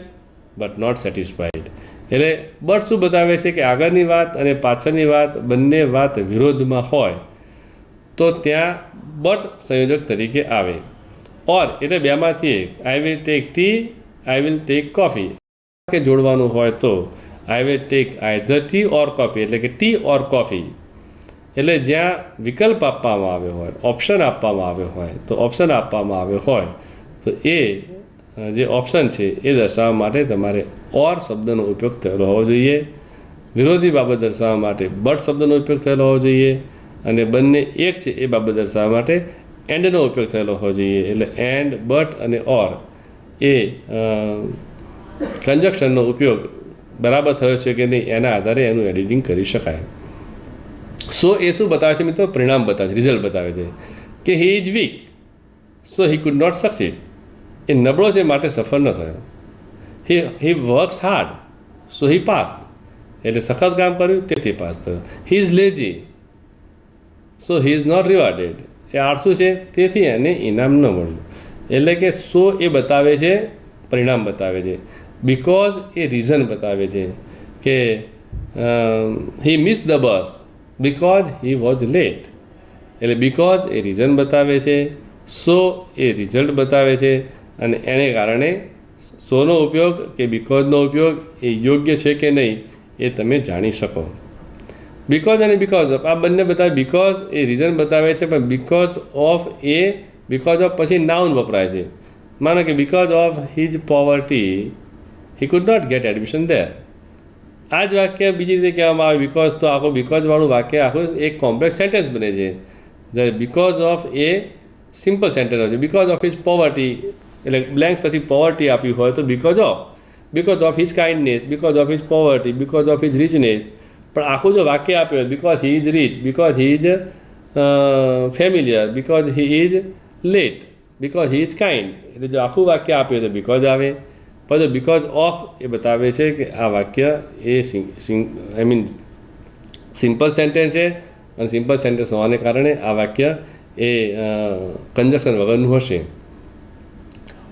but not satisfied. એટલે બટ શું બતાવે છે કે આગળની વાત અને પાછળની વાત બંને વાત વિરોધમાં હોય તો ત્યાં બટ સંયોજક તરીકે આવે. ઓર એટલે બેમાંથી એક, I will take T, I will take coffee કે જોડવાનું હોય તો I will take either T or coffee એટલે કે ટી ઓર કોફી. એટલે જ્યાં વિકલ્પ આપવામાં આવ્યો હોય, ઓપ્શન આપવામાં આવ્યો હોય તો ઓપ્શન આપવામાં આવ્યો હોય તો એ જે ઓપ્શન છે એ દર્શાવવા માટે તમારે ઓર શબ્દનો ઉપયોગ થયેલો હોવો જોઈએ. વિરોધી બાબત દર્શાવવા માટે બટ શબ્દનો ઉપયોગ થયેલો હોવો જોઈએ અને બંને એક છે એ બાબત દર્શાવવા માટે એન્ડનો ઉપયોગ થયેલો હોવો જોઈએ. એટલે એન્ડ, બટ અને ઓર એ કન્જક્શનનો ઉપયોગ બરાબર થયો છે કે નહીં એના આધારે એનું એડિટિંગ કરી શકાય. સો એ શું બતાવે છે મિત્રો? પરિણામ બતાવે છે, રિઝલ્ટ બતાવે છે કે he is weak so he could not succeed. એ નબળો છે માટે સફળ ન થયો. He works hard so he pass. એટલે સખત કામ કર્યું તેથી પાસ થયો. He is lazy so he is not rewarded. એ આળસુ છે તેથી એને ઇનામ ન મળ્યું. એટલે કે સો એ બતાવે છે, પરિણામ બતાવે છે. બિકોઝ એ રીઝન બતાવે છે કે he miss the bus because he was late. એટલે બિકોઝ એ રીઝન બતાવે છે, સો એ રિઝલ્ટ બતાવે છે અને એને કારણે સોનો ઉપયોગ કે બિકોઝનો ઉપયોગ એ યોગ્ય છે કે નહીં એ તમે જાણી શકો. બિકોઝ અને બિકોઝ ઓફ આ બંને બતાવે. બિકોઝ એ રીઝન બતાવે છે પણ બિકોઝ ઓફ એ બિકોઝ ઓફ પછી નાઉન વપરાય છે. માનો કે because of his poverty he could not get admission there. આ જ વાક્ય બીજી રીતે કહેવામાં આવે બિકોઝ તો આખું બિકોઝવાળું વાક્ય આખું એક કોમ્પ્લેક્સ સેન્ટેન્સ બને છે. જ્યારે બિકોઝ ઓફ એ સિમ્પલ સેન્ટેન્સ હોય છે. બિકોઝ ઓફ હિઝ પોવર્ટી એટલે બ્લેન્ક્સ પછી પોવર્ટી આપ્યું હોય તો because of his kindness, because of his poverty, because of his richness. પણ આખું જો વાક્ય આપ્યું હોય because he is rich, because he is familiar, because he is late, because he is kind. એટલે જો આખું વાક્ય આપ્યું તો બિકોઝ આવે. પણ બિકોઝ ઓફ એ બતાવે છે કે આ વાક્ય એ સિમ્પલ સેન્ટેન્સ છે અને સિમ્પલ સેન્ટેન્સ હોવાને કારણે આ વાક્ય એ કન્જક્શન વગરનું હશે.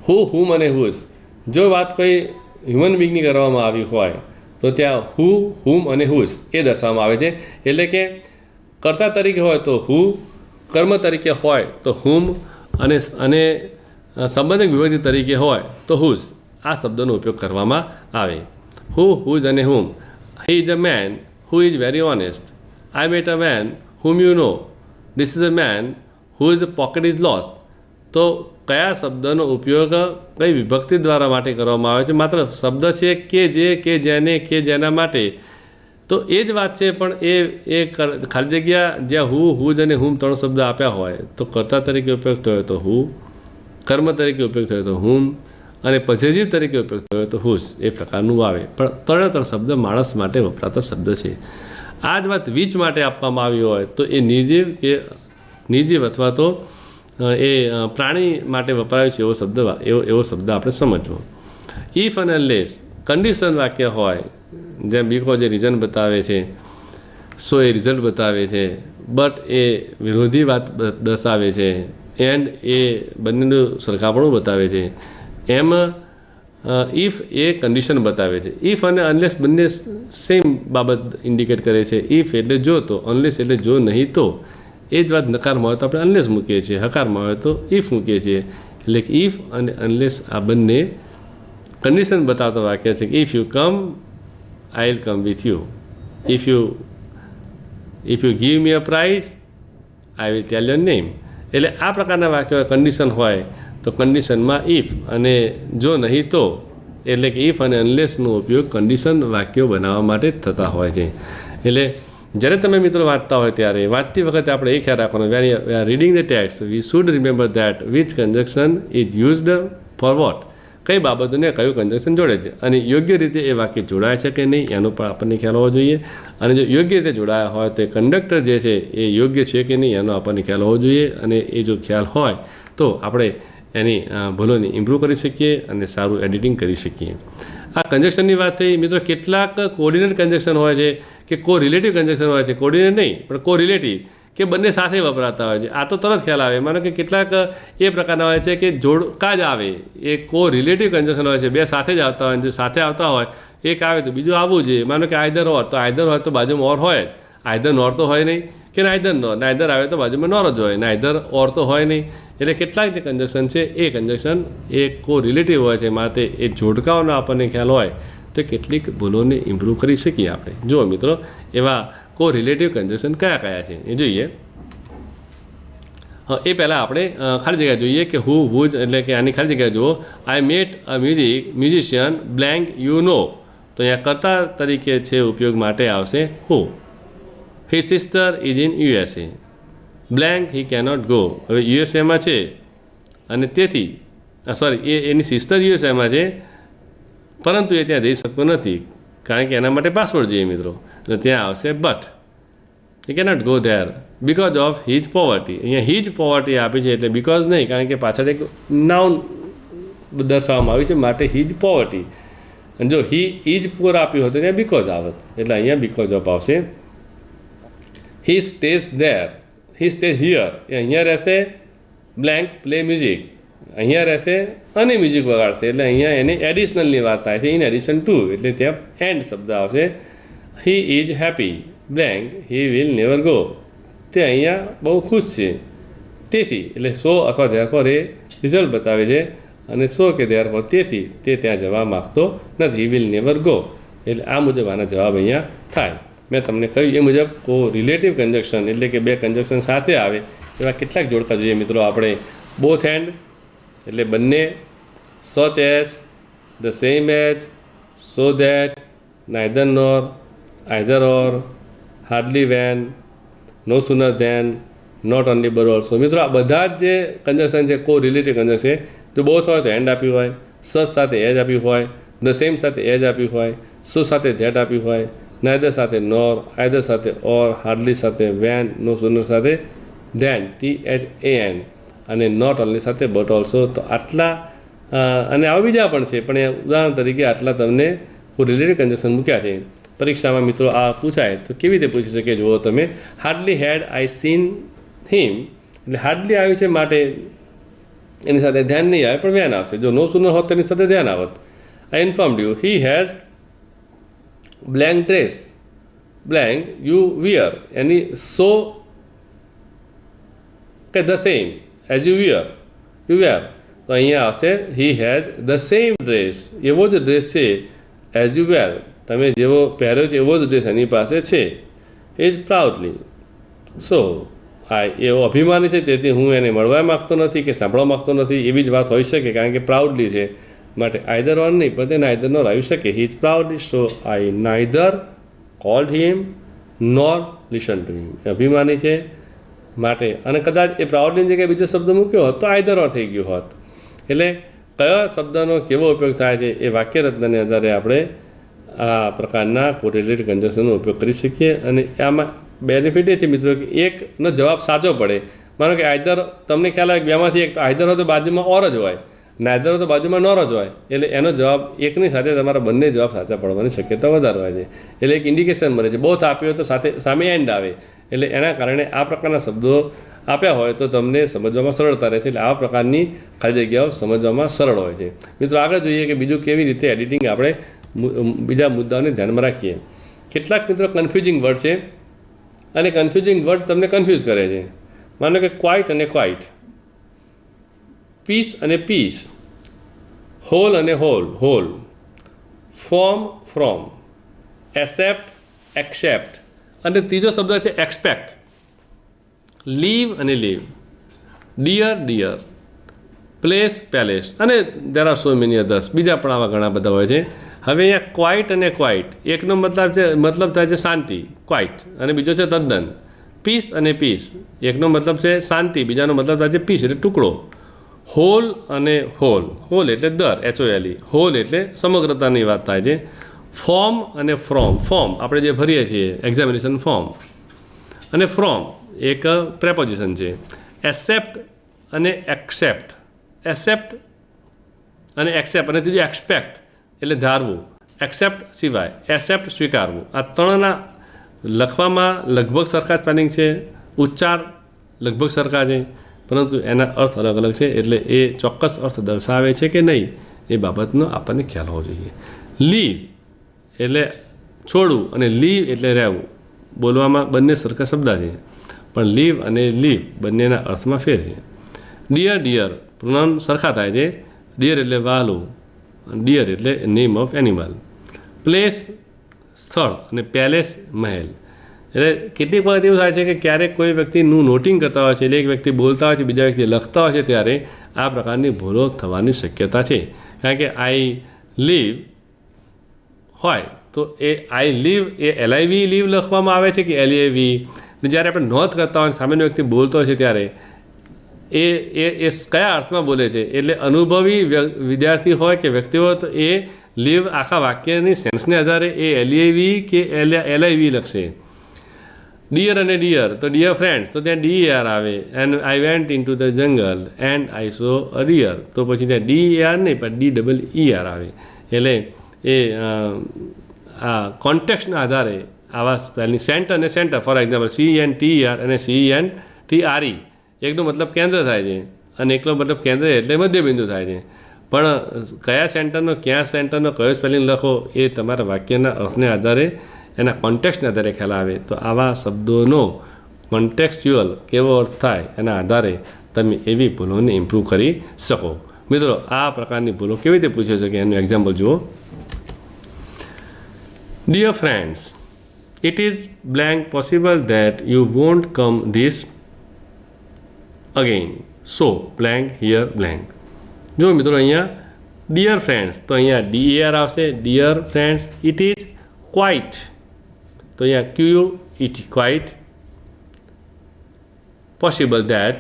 હુ, હુમ અને હુઝ. જો વાત કોઈ હ્યુમન બિંગની કરવામાં આવી હોય તો ત્યાં હુ, હુમ અને હુઝ એ દર્શાવવામાં આવે છે. એટલે કે કર્તા તરીકે હોય તો હુ, કર્મ તરીકે હોય તો હુમ અને સંબંધિત વિભક્તિ તરીકે હોય તો હુઝ. આ શબ્દનો ઉપયોગ કરવામાં આવે. હુ, હુઝ અને whom. He is a man who is very honest. I met a man whom you know. This is a man whose pocket is lost. તો કયા શબ્દનો ઉપયોગ કઈ વિભક્તિ દ્વારા માટે કરવામાં આવે છે? માત્ર શબ્દ છે કે જે, કે જેને, કે જેના માટે. તો એ જ વાત છે પણ એ ખાલી જગ્યા જ્યાં હુ, હુઝ અને હુમ ત્રણ શબ્દ આપ્યા હોય તો કર્તા તરીકે ઉપયોગ થયો તો હુ, કર્મ તરીકે ઉપયોગ થયો તો હુમ અને પોઝેસિવ તરીકે ઉપયોગ થયો તો હુઝ. એ પ્રકારનું આવે. પણ ત્રણે શબ્દ માણસ માટે વપરાતા શબ્દ છે. આ જ વાત વીચ માટે આપવામાં આવી હોય તો એ નિર્જીવ અથવા તો એ પ્રાણી માટે વપરાય છે એવો શબ્દ આપણે સમજવો. ઇફ અને અનલેસ કન્ડિશન વાક્ય હોય જેમ બિકોઝ એ રીઝન બતાવે છે, સો એ રિઝલ્ટ બતાવે છે, બટ એ વિરોધી વાત દર્શાવે છે, એન્ડ એ બંનેનું સરખામણું બતાવે છે. એમ ઇફ એ કન્ડિશન બતાવે છે. ઇફ અને અનલેસ બંને સેમ બાબત ઇન્ડિકેટ કરે છે. ઇફ એટલે જો તો, અનલેસ એટલે જો નહીં તો. એ જ વાત નકારમાં હોય તો આપણે અનલેસ મૂકીએ છીએ, હકારમાં હોય તો ઇફ મૂકીએ છીએ. એટલે કે ઇફ અને અનલેસ આ બંને કન્ડિશન બતાવતા વાક્ય છે કે if you come I will come with you. If you give me a prize I will tell your name. એટલે આ પ્રકારના વાક્યો કન્ડિશન હોય તો કન્ડિશનમાં ઇફ અને જો નહીં તો એટલે કે ઇફ અને અનલેસનો ઉપયોગ કન્ડિશન વાક્યો બનાવવા માટે જ થતા હોય છે. એટલે જ્યારે તમે મિત્રો વાંચતા હોય ત્યારે વાંચતી વખતે આપણે એ ખ્યાલ રાખવાનો, when you are reading the text we should remember that which conjunction is used for what. કઈ બાબતોને કયું કન્જક્શન જોડે છે અને યોગ્ય રીતે એ વાક્ય જોડાય છે કે નહીં એનો પણ આપણને ખ્યાલ હોવો જોઈએ. અને જો યોગ્ય રીતે જોડાયા હોય તો એ કંડક્ટર જે છે એ યોગ્ય છે કે નહીં એનો આપણને ખ્યાલ હોવો જોઈએ. અને એ જો ખ્યાલ હોય તો આપણે એની ભૂલોને ઇમ્પ્રૂવ કરી શકીએ અને સારું એડિટિંગ કરી શકીએ. આ કન્જક્શનની વાત થઈ મિત્રો. કેટલાક કોર્ડિનેટ કન્જક્શન હોય છે કે કો રિલેટિવ કન્જક્શન હોય છે, કોર્ડિનેટ નહીં પણ કો રિલેટિવ, કે બંને સાથે વપરાતા હોય છે. આ તો તરત ખ્યાલ આવે. માનો કે કેટલાક એ પ્રકારના હોય છે કે જોડકા જ આવે, એ કો રિલેટિવ કન્જક્શન હોય છે, બે સાથે જ આવતા હોય. જો સાથે આવતા હોય એક આવે તો બીજું આવવું જોઈએ. માનો કે આઈધર ઓર, તો આઈધર હોય તો બાજુમાં ઓર હોય જ. આઈધર નોર તો હોય નહીં, કે નાઈધર નોર, નાઈધર આવે તો બાજુમાં નોર જ હોય, નાઈધર ઓર તો હોય નહીં. એટલે કેટલાક જે કન્જક્શન છે એ કન્જક્શન એ કો રિલેટિવ હોય છે. માટે એ જોડકાઓનો આપણને ખ્યાલ હોય તો કેટલીક ભૂલોને ઇમ્પ્રૂવ કરી શકીએ આપણે. જુઓ મિત્રો, એવા કો રિલેટિવ કન્જક્શન કયા કયા છે એ જોઈએ. એ પહેલાં આપણે ખાલી જગ્યા જોઈએ કે હુજ, એટલે કે આની ખાલી જગ્યા જુઓ. I met a musician blank you know, તો અહીંયા કર્તા તરીકે છે ઉપયોગ માટે આવશે who. His sister is in USA blank he cannot go. હવે યુએસએમાં છે અને તેથી એની સિસ્ટર યુએસએમાં છે, પરંતુ એ ત્યાં જઈ શકતો નથી કારણ કે એના માટે પાસપોર્ટ જોઈએ મિત્રો. એટલે ત્યાં આવશે but he cannot go there because of his poverty. અહીંયા હિઝ પોવર્ટી આપી છે એટલે બિકોઝ નહીં, કારણ કે પાછળ એક નાઉન દર્શાવવામાં આવ્યું છે, માટે હિઝ પોવર્ટી. અને જો હી ઇઝ પુઅર આપ્યું હોત તો ત્યાં બિકોઝ આવત, એટલે અહીંયા બિકોઝ ઓફ આવશે. He stays there, he stays here, એ અહીંયા રહેશે બ્લેન્ક પ્લે મ્યુઝિક, અહીંયા રહેશે અને મ્યુઝિક વગાડશે. એટલે અહીંયા એની એડિશનલની વાત થાય છે, ઇન એડિશન ટુ, એટલે ત્યાં એન્ડ શબ્દ આવશે. He is happy blank he will never go, તે અહીંયા બહુ ખુશ છે તેથી, એટલે સો અથવા ધેરફોર એ રિઝલ્ટ બતાવે છે, અને સો કે ધેરફોર તેથી તે ત્યાં જવા માગતો નથી. હી વિલ નેવર ગો, એટલે આ મુજબ આના જવાબ અહીંયા થાય. મેં તમને કહ્યું એ મુજબ કો રિલેટિવ કન્જક્શન એટલે કે બે કન્જક્શન સાથે આવે એવા કેટલાક જોડકા જોઈએ મિત્રો આપણે. બોથ એન્ડ એટલે બંને, such as, the same as, so that, neither nor, either or, hardly when, no sooner than, not only but also. મિત્રો આ બધા જ જે કન્જક્શન છે કો રિલેટિવ કન્જક્શન છે. જો બોથ હોય તો એન્ડ આપ્યું હોય, સચ સાથે એજ આપ્યું હોય, ધ સેમ સાથે એજ આપ્યું હોય, સો સાથે ધેટ આપ્યું હોય, નાઇધર સાથે નોર, આઈધર સાથે ઓર, હાર્ડલી સાથે વેન, નો સુનર સાથે ધેન, THAN, અને નોટ ઓનલી સાથે બટ ઓલ્સો. તો આટલા અને આવા બીજા પણ છે, પણ એ ઉદાહરણ તરીકે આટલા તમને રિલેટિવ કન્જક્શન મૂક્યા છે. પરીક્ષામાં મિત્રો આ પૂછાય તો કેવી રીતે પૂછી શકે જુઓ તમે. હાર્ડલી હેડ આઈ સીન હિમ, એટલે હાર્ડલી આવ્યું છે માટે એની સાથે ધ્યાન નહીં આવે પણ વેન આવશે. જો નો સુનર હોત તેની સાથે ધ્યાન આવત. I informed you he has blank dress blank you wear, એની સો કે the same as you wear, તો અહીંયા આવશે he has the same dress, એવો જ ડ્રેસ છે એઝ યુ વેર, તમે જેવો પહેર્યો છે એવો જ ડ્રેસ એની પાસે છે. ઇઝ પ્રાઉડલી, સો એવો અભિમાની છે તેથી હું એને મળવા માગતો નથી કે સાંભળવા માગતો નથી, એવી જ વાત હોઈ શકે કારણ કે પ્રાઉડલી છે માટે આઈધર ઓન નહીં પણ તે નાઈધર નોર આવી શકે. He is proudly, so I neither called him nor listen to him. અભિમાની છે માટે, અને કદાચ એ પ્રાઉડની જગ્યાએ બીજો શબ્દ મૂક્યો હોત તો આઈધર ઓર થઈ ગયું હોત. એટલે કયા શબ્દનો કેવો ઉપયોગ થાય છે એ વાક્યરચનાને આધારે આપણે આ પ્રકારના કોરિલેટિવ કન્જક્શનનો ઉપયોગ કરી શકીએ. અને આમાં બેનિફિટ એ છે મિત્રો કે એકનો જવાબ સાચો પડે. માનો કે આઈધર, તમને ખ્યાલ આવે કે બેમાંથી એક તો આઈધર હોય તો બાજુમાં ઓર જ હોય, નાઈધર હોય તો બાજુમાં નોર જ હોય, એટલે એનો જવાબ એકની સાથે તમારા બંને જવાબ સાચા પડવાની શક્યતા વધારે હોય છે. એટલે એક ઇન્ડિકેશન મળે છે. બોથ આપ્યો હોય તો સાથે સામે એન્ડ આવે, એટલે એના કારણે આ પ્રકારના શબ્દો આપ્યા હોય તો તમને સમજવામાં સરળતા રહે છે. એટલે આવા પ્રકારની ખાલી જગ્યાઓ સમજવામાં સરળ હોય છે. મિત્રો આગળ જોઈએ કે બીજું કેવી રીતે એડિટિંગ આપણે બીજા મુદ્દાઓને ધ્યાનમાં રાખીએ. કેટલાક મિત્રો કન્ફ્યુઝિંગ વર્ડ છે અને કન્ફ્યુઝિંગ વર્ડ તમને કન્ફ્યુઝ કરે છે. માનો કે ક્વાઇટ અને ક્વાઇટ, પીસ અને પીસ, હોલ અને હોલ, ફ્રોમ, એસેપ્ટ, એક્સેપ્ટ, અને ત્રીજો શબ્દ છે એક્સપેક્ટ, લીવ અને લીવ, ડિયર, પ્લેસ, પેલેસ, અને there are so many others. બીજા પણ આવા ઘણા બધા હોય છે. હવે અહીંયા ક્વાઇટ અને ક્વાઇટ, એકનો મતલબ થાય છે શાંતિ, ક્વાઇટ, અને બીજો છે તદ્દન. પીસ અને પીસ, એકનો મતલબ છે શાંતિ, બીજાનો મતલબ થાય છે પીસ એટલે ટુકડો. હોલ અને હોલ એટલે દર, HOLE, હોલ એટલે સમગ્રતાની વાત થાય છે. ફોર્મ અને ફોર્મ આપણે જે ભરીએ છીએ એક્ઝામિનેશન ફોર્મ, અને ફ્રોમ એક પ્રેપોઝિશન છે. એક્સેપ્ટ અને એક્સેપ્ટ, અને ત્રીજું એક્સપેક્ટ, એટલે ધારવું, એક્સેપ્ટ સિવાય, એસેપ્ટ સ્વીકારવું. આ ત્રણના લખવામાં લગભગ સરખા સ્પેલિંગ છે, ઉચ્ચાર લગભગ સરખા છે, પરંતુ એના અર્થ અલગ અલગ છે. એટલે એ ચોક્કસ અર્થ દર્શાવે છે કે નહીં એ બાબતનો આપણને ખ્યાલ હોવો જોઈએ. લીવ એટલે છોડવું અને લીવ એટલે રહેવું. બોલવામાં બંને સરખા શબ્દ છે, પણ લીવ અને લીવ બંનેના અર્થમાં ફેર છે. ડિયર ડિયર પ્રોનાઉન સરખા થાય છે. ડિયર એટલે વહાલું, ડિયર એટલે નેમ ઓફ એનિમલ. પ્લેસ સ્થળ અને પેલેસ મહેલ. એટલે કેટલીક વખત એવું થાય છે કે ક્યારેક કોઈ વ્યક્તિનું નોટિંગ કરતા હોય છે, એટલે એક વ્યક્તિ બોલતા હોય છે, બીજા વ્યક્તિ લખતા હોય છે, ત્યારે આ પ્રકારની ભૂલો થવાની શક્યતા છે. કારણ કે આઈ લીવ હોય તો એ I live A LIV leave લખવામાં આવે છે કે LAV. જ્યારે આપણે નોંધ કરતા હોય સામેનો વ્યક્તિ બોલતો હોય છે ત્યારે એ કયા અર્થમાં બોલે છે. એટલે અનુભવી વિદ્યાર્થી હોય કે વ્યક્તિ હોય તો એ લીવ આખા વાક્યની સેન્સને આધારે એ LAV કે LIV લખશે. ડિયર અને ડિયર તો ડિયર ફ્રેન્ડ્સ તો ત્યાં DER આવે. And I went in to the jungle and I saw a deer તો પછી ત્યાં DER નહીં પણ DEER આવે. એટલે એ આ કોન્ટેક્સ્ટના આધારે આવા સ્પેલિંગ સેન્ટર અને સેન્ટર ફોર એક્ઝામ્પલ CENTER અને CENTRE એકનો મતલબ કેન્દ્ર થાય છે અને એકનો મતલબ કેન્દ્ર એટલે મધ્યબિંદુ થાય છે. પણ કયા સેન્ટરનો ક્યાં સેન્ટરનો કયો સ્પેલિંગ લખો એ તમારા વાક્યના અર્થને આધારે એના કોન્ટેક્સ્ટના આધારે ખ્યાલ આવે. તો આવા શબ્દોનો કોન્ટેક્સ્ચ્યુઅલ કેવો અર્થ થાય એના આધારે તમે એવી ભૂલોને ઇમ્પ્રૂવ કરી શકો. મિત્રો આ પ્રકારની ભૂલો કેવી રીતે પૂછે છે કે એનું એક્ઝામ્પલ જુઓ. Dear friends, it is blank possible that you won't come this again. So blank here blank. જો મિત્રો અહીંયા ડિયર ફ્રેન્ડ્સ તો અહીંયા DER આવશે. Dear friends it is quite તો અહીંયા QUIT quite possible that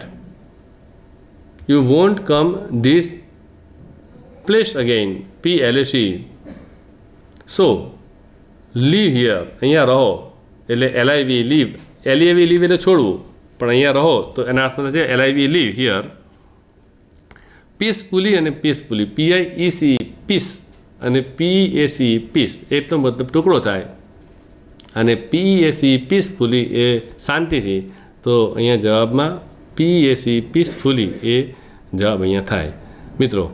you won't come this place again. PLAC. So leave here અહીંયા રહો એટલે LIV લીવ. LAV લીવ એટલે છોડવું, પણ અહીંયા રહો તો એના અર્થમાં છે LIV લીવ હિયર. પીસફુલી અને પીસફુલી PIEC પીસ અને PAC પીસ એટલો મતલબ ટુકડો થાય અને PAC પીસફુલી એ શાંતિથી. તો અહીંયા જવાબમાં PAC પીસફુલી એ જવાબ અહીંયા થાય. મિત્રો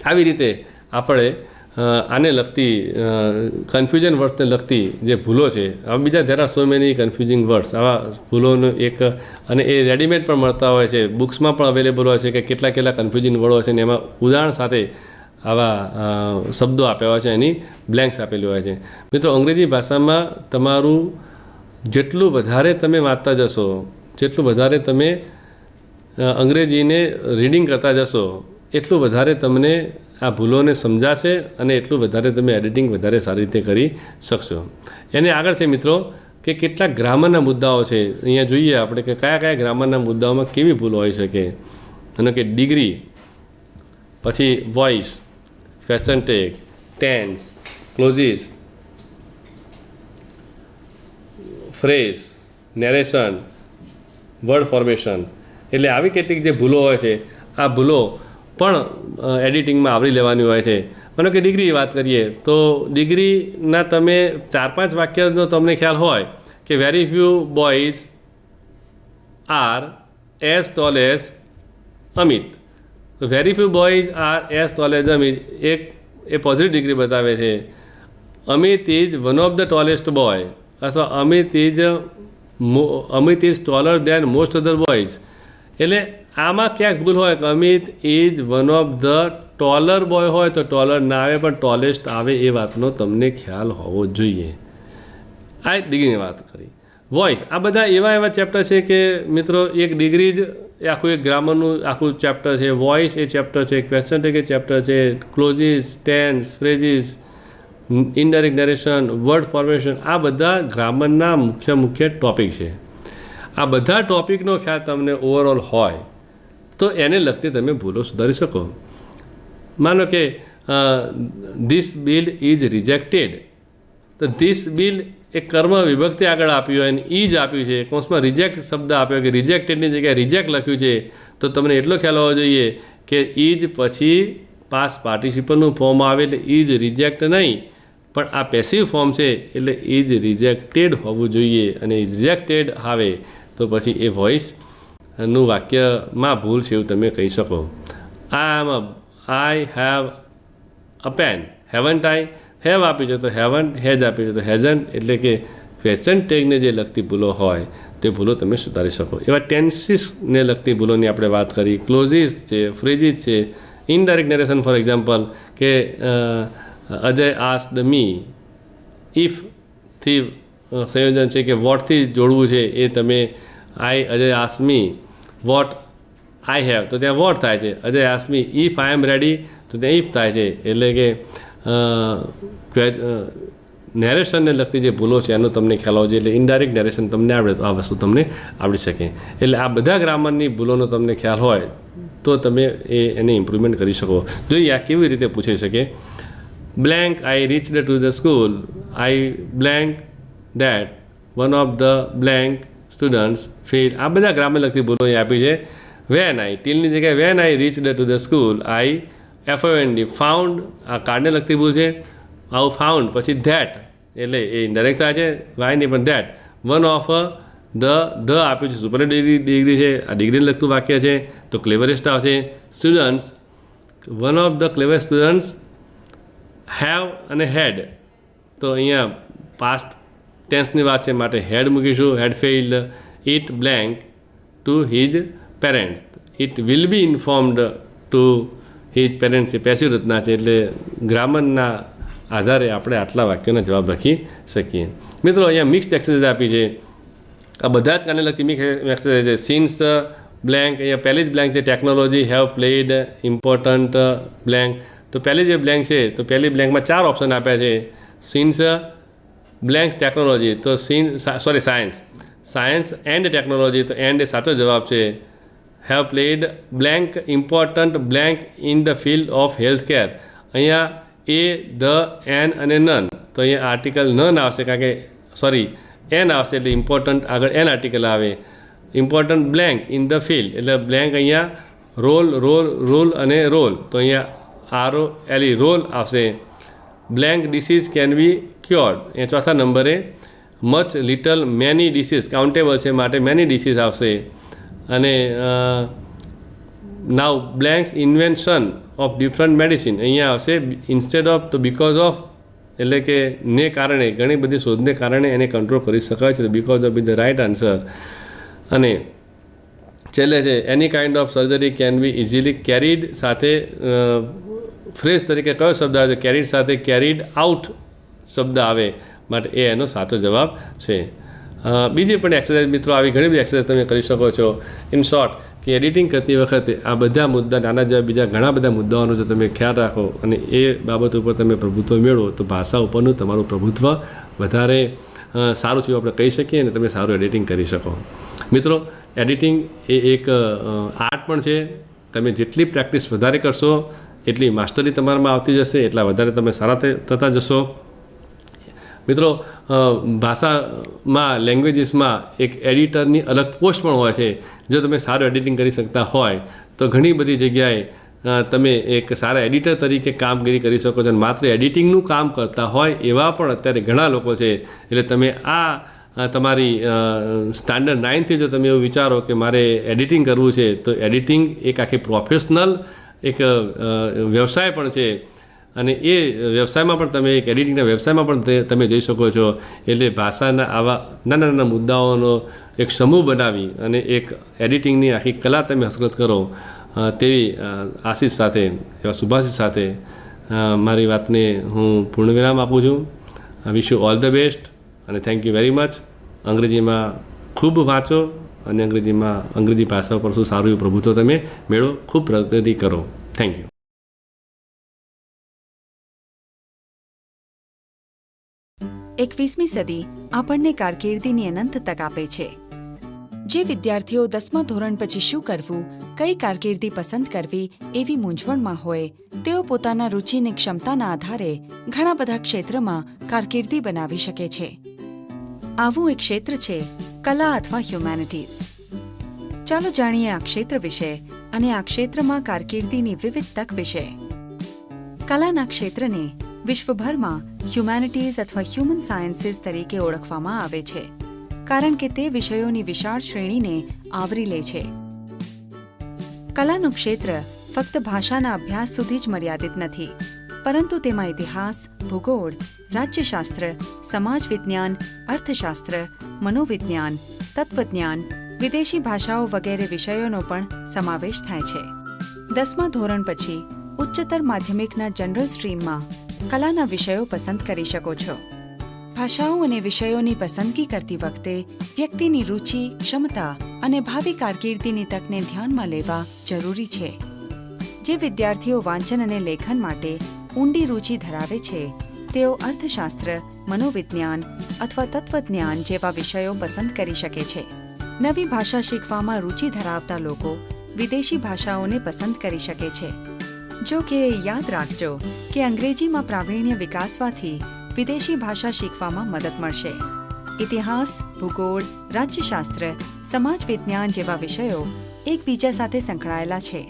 આવી રીતે આપણે આને લગતી કન્ફ્યુઝન વર્ડ્સને લગતી જે ભૂલો છે, આવા બીજા there are so many confusing words, આવા ભૂલોનો એક અને એ રેડીમેડ પણ મળતા હોય છે, બુક્સમાં પણ અવેલેબલ હોય છે કે કેટલા કન્ફ્યુઝિંગ વર્ડો છે ને એમાં ઉદાહરણ સાથે આવા શબ્દો આપ્યા હોય છે, એની બ્લેન્ક્સ આપેલી હોય છે. મિત્રો અંગ્રેજી ભાષામાં તમારું જેટલું વધારે તમે વાંચતા જશો, જેટલું વધારે તમે અંગ્રેજીને રીડિંગ કરતા જશો, એટલું વધારે તમને આ ભૂલોને સમજાશે અને એટલું વધારે તમે એડિટિંગ વધારે સારી રીતે કરી શકશો. એને આગળ છે મિત્રો કે કેટલાક ગ્રામરના મુદ્દાઓ છે. અહીંયા જોઈએ આપણે કે કયા ગ્રામરના મુદ્દાઓમાં કેવી ભૂલો હોઈ શકે. અને કે ડિગ્રી, પછી voice, question tag, tense, clauses, phrase, narration, word formation. એટલે આવી કેટલીક જે ભૂલો હોય છે આ ભૂલો પણ એડિટિંગમાં આવરી લેવાની હોય છે. માનો કે ડિગ્રી વાત કરીએ તો ડિગ્રીના તમે 4-5 વાક્યનો તમને ખ્યાલ હોય કે very few boys are as tall as Amit. તો very few boys are as tall as Amit એ પોઝિટિવ ડિગ્રી બતાવે છે. Amit is one of the tallest boy અથવા Amit is taller than most other boys. એટલે આમાં ક્યાંક ભૂલ હોય કે Amit is one of the taller boy હોય તો ટોલર ના આવે પણ ટોલેસ્ટ આવે એ વાતનો તમને ખ્યાલ હોવો જોઈએ. આ ડિગ્રીની વાત કરી. વોઇસ, આ બધા એવા ચેપ્ટર છે કે મિત્રો એક ડિગ્રી જ આખું એક ગ્રામરનું આખું ચેપ્ટર છે. વોઇસ એ ચેપ્ટર છે, ક્વેશ્ચન ટેક એ ચેપ્ટર છે, clauses, tense, phrases, indirect narration, word formation, આ બધા ગ્રામરના મુખ્ય ટોપિક છે. આ બધા ટોપિકનો ખ્યાલ તમને ઓવરઓલ હોય તો એને લગતી તમે ભૂલો સુધારી શકો. માનો કે ધીસ બિલ ઇઝ રિજેક્ટેડ, તો ધીસ બિલ એ કર્મ વિભક્તિ આગળ આપ્યું હોય અને ઇજ આપ્યું છે, કૌંસમાં રિજેક્ટ શબ્દ આપ્યો કે રિજેક્ટેડની જગ્યાએ રિજેક્ટ લખ્યું છે, તો તમને એટલો ખ્યાલ હોવો જોઈએ કે ઇજ પછી પાસ પાર્ટિસિપલનું ફોર્મ આવે એટલે ઇઝ રિજેક્ટ નહીં, પણ આ પેસિવ ફોર્મ છે એટલે ઇઝ રિજેક્ટેડ હોવું જોઈએ. અને ઇઝ રિજેક્ટેડ આવે તો પછી એ વોઇસનું વાક્યમાં ભૂલ છે એવું તમે કહી શકો. I have a pen. Haven't I, have આપી છે તો હેવન્ટ, હેઝ આપી છે તો હેઝન્ટ, એટલે કે ક્વેશ્ચન ટેગને જે લગતી ભૂલો હોય તે ભૂલો તમે સુધારી શકો. એવા ટેન્સીસને લગતી ભૂલોની આપણે વાત કરી. ક્લોઝિસ છે, ફ્રેઝિસ છે, ઇનડાયરેક્ટ નરેશન ફોર એક્ઝામ્પલ કે અજય આસ્ક્ડ મી, ઇફથી સંયોજન છે કે વોટથી જોડવું છે એ તમે Ajay asked me what I have તો ત્યાં વોટ થાય છે. Ajay asked me if I am ready તો ત્યાં ઇફ થાય છે. એટલે કે નેરેશનને લગતી જે ભૂલો છે એનો તમને ખ્યાલ હોવો જોઈએ. એટલે ઇનડાયરેક્ટ નેરેશન તમને આવડે તો આ વસ્તુ તમને આવડી શકે. એટલે આ બધા ગ્રામરની ભૂલોનો તમને ખ્યાલ હોય તો તમે એને ઇમ્પ્રુવમેન્ટ કરી શકો. જોઈએ આ કેવી રીતે પૂછી શકે. Blank I reached to the school, I blank that one of the blank students fail. આ બધા ગ્રામર લગતી ભૂલો અહીં આપી છે. વેન આઈ, ટીલની જગ્યાએ when I reached to the school, I FOUND, found આ કાર્ડને લગતી ભૂલ છે. આવું ફાઉન્ડ પછી ધેટ એટલે એ ઇન્ડાયરેક્ટ થાય છે, વાય નહીં પણ ધેટ. વન ઓફ ધ આપ્યું છે સુપરલેટિવ ડિગ્રી છે, આ ડિગ્રીને લગતું વાક્ય છે તો ક્લેવરેસ્ટ આવશે. Students, one of the clever students have અને હેડ તો અહીંયા પાસ્ટ ટેન્સની વાત છે માટે હેડ મૂકીશું. Had failed. It blank to his parents, it will be informed to his parents. એ પેસિવ રચના છે એટલે ગ્રામરના આધારે આપણે આટલા વાક્યોના જવાબ લખી શકીએ. મિત્રો અહીંયા મિક્સ્ડ એક્સરસાઇઝ આપી છે. આ બધા જ કારણે લખી મિક્સ એક્સરસાઇઝ છે. સિન્સ બ્લેન્ક, અહીંયા પહેલી જ બ્લેન્ક છે technology have played important blank. તો પહેલી જે બ્લેન્ક છે તો પહેલી બ્લેન્કમાં 4 ઓપ્શન આપ્યા છે. સિન્સ બ્લેન્ક્સ ટેકનોલોજી તો સાયન્સ એન્ડ ટેકનોલોજી તો એન્ડ એ સાચો જવાબ છે. Have played blank important blank in the field of health care. અહીંયા એ, ધ, એન અને નન તો અહીંયા આર્ટિકલ નન આવશે કારણ કે એન આવશે એટલે ઇમ્પોર્ટન્ટ આગળ એન આર્ટિકલ આવે. Important blank in the field એટલે બ્લેન્ક અહીંયા રોલ અને રોલ તો અહીંયા ROLE રોલ આવશે. Blank disease can be cured એ ચોથા નંબરે. Much, little, many disease countable છે માટે મેની ડિસીઝ આવશે. અને now blanks invention of different medicine અહીંયા આવશે ઇન્સ્ટેડ ઓફ તો બિકોઝ ઓફ એટલે કે ને કારણે ઘણી બધી શોધને કારણે એને કંટ્રોલ કરી શકાય છે. Because of is the right answer. અને છેલ્લે છે any kind of surgery can be easily carried સાથે ફ્રેઝ તરીકે કયો શબ્દ આવે છે કેરીડ સાથે કેરીડ આઉટ શબ્દ આવે માટે એ એનો સાચો જવાબ છે. બીજી પણ એક્સરસાઇઝ મિત્રો આવી ઘણી બધી એક્સરસાઇઝ તમે કરી શકો છો. ઇન શોર્ટ કે એડિટિંગ કરતી વખતે આ બધા મુદ્દા નાના જેવા બીજા ઘણા બધા મુદ્દાઓનો જો તમે ખ્યાલ રાખો અને એ બાબત ઉપર તમે પ્રભુત્વ મેળવો તો ભાષા ઉપરનું તમારું પ્રભુત્વ વધારે સારું થયું આપણે કહી શકીએ અને તમે સારું એડિટિંગ કરી શકો. મિત્રો એડિટિંગ એ એક આર્ટ પણ છે. તમે જેટલી પ્રેક્ટિસ વધારે કરશો એટલી માસ્ટરી તમારામાં આવતી જશે, એટલા વધારે તમે સારા થતા જશો. મિત્રો ભાષામાં લેંગ્વેજીસમાં એક એડિટરની અલગ પોસ્ટ પણ હોય છે. જો તમે સારું એડિટિંગ કરી શકતા હોય તો ઘણી બધી જગ્યાએ તમે એક સારા એડિટર તરીકે કામગીરી કરી શકો છો. અને માત્ર એડિટિંગનું કામ કરતા હોય એવા પણ અત્યારે ઘણા લોકો છે. એટલે તમે આ તમારી સ્ટાન્ડર્ડ 9થી જો તમે એવું વિચારો કે મારે એડિટિંગ કરવું છે તો એડિટિંગ એક આખી પ્રોફેશનલ એક વ્યવસાય પણ છે. અને એ વ્યવસાયમાં પણ તમે એક એડિટિંગના વ્યવસાયમાં પણ તમે જઈ શકો છો. એટલે ભાષાના આવા નાના નાના મુદ્દાઓનો એક સમૂહ બનાવી અને એક એડિટિંગની આખી કલા તમે હસ્તગત કરો તેવી આશીષ સાથે એવા શુભાશીષ સાથે મારી વાતને હું પૂર્ણવિરામ આપું છું. Wish you all the best અને થેન્ક યુ વેરી મચ. અંગ્રેજીમાં ખૂબ વાંચો અને અંગ્રેજી ભાષા પર શું સારું એવું પ્રભુત્વ તમે મેળવો. ખૂબ પ્રગતિ કરો. Thank you. 21મી સદી આપણને કારકિર્દીની અનંત તક આપે છે. જે વિદ્યાર્થીઓ 10મા ધોરણ પછી શું કરવું, કઈ કારકિર્દી પસંદ કરવી એવી મૂંઝવણમાં હોય તેઓ પોતાના રુચિની ક્ષમતાના આધારે ઘણા બધા ક્ષેત્રમાં કારકિર્દી બનાવી શકે છે. આવું એક ક્ષેત્ર છે કલા અથવા હ્યુમેનિટીઝ. ચાલો જાણીએ આ ક્ષેત્ર વિશે અને આ ક્ષેત્રમાં કારકિર્દીની વિવિધ તક વિશે. કલાના ક્ષેત્રને વિશ્વભરમાં હ્યુમેનિટીઝ અથવા હ્યુમન સાયન્સીસ તરીકે ઓળખવામાં આવે છે, કારણ કે તે વિષયોની વિશાળ શ્રેણીને આવરી લે છે. કલાનું ક્ષેત્ર ફક્ત ભાષાના અભ્યાસ સુધી જ મર્યાદિત નથી, પરંતુ તેમાં ઇતિહાસ, ભૂગોળ, રાજ્યશાસ્ત્ર, સમાજ વિજ્ઞાન, અર્થશાસ્ત્ર, મનોવિજ્ઞાન, તત્વજ્ઞાન, વિદેશી ભાષાઓ વગેરે વિષયોનો પણ સમાવેશ થાય છે. 10મા ધોરણ પછી ઉચ્ચતર માધ્યમિકના જનરલ સ્ટ્રીમમાં કલાના વિષયો પસંદ કરી શકો છો. ભાષાઓ અને વિષયોની પસંદગી કરતી વખતે વ્યક્તિની રુચિ, ક્ષમતા અને ભાવિ કારકિર્દીની તકને ધ્યાનમાં લેવા જરૂરી છે. જે વિદ્યાર્થીઓ વાંચન અને લેખન માટે ઊંડી રુચિ ધરાવે છે, તેઓ અર્થશાસ્ત્ર, મનોવિજ્ઞાન અથવા તત્વજ્ઞાન જેવા વિષયો પસંદ કરી શકે છે. નવી ભાષા શીખવામાં રુચિ ધરાવતા લોકો વિદેશી ભાષાઓને પસંદ કરી શકે છે. જો કે યાદ રાખજો કે અંગ્રેજીમાં પ્રાવીણ્ય વિકાસવાથી વિદેશી ભાષા શીખવામાં મદદ મળશે. ઇતિહાસ, ભૂગોળ, રાજ્યશાસ્ત્ર, સમાજ વિજ્ઞાન જેવા વિષયો એકબીજા સાથે સંકળાયેલા છે.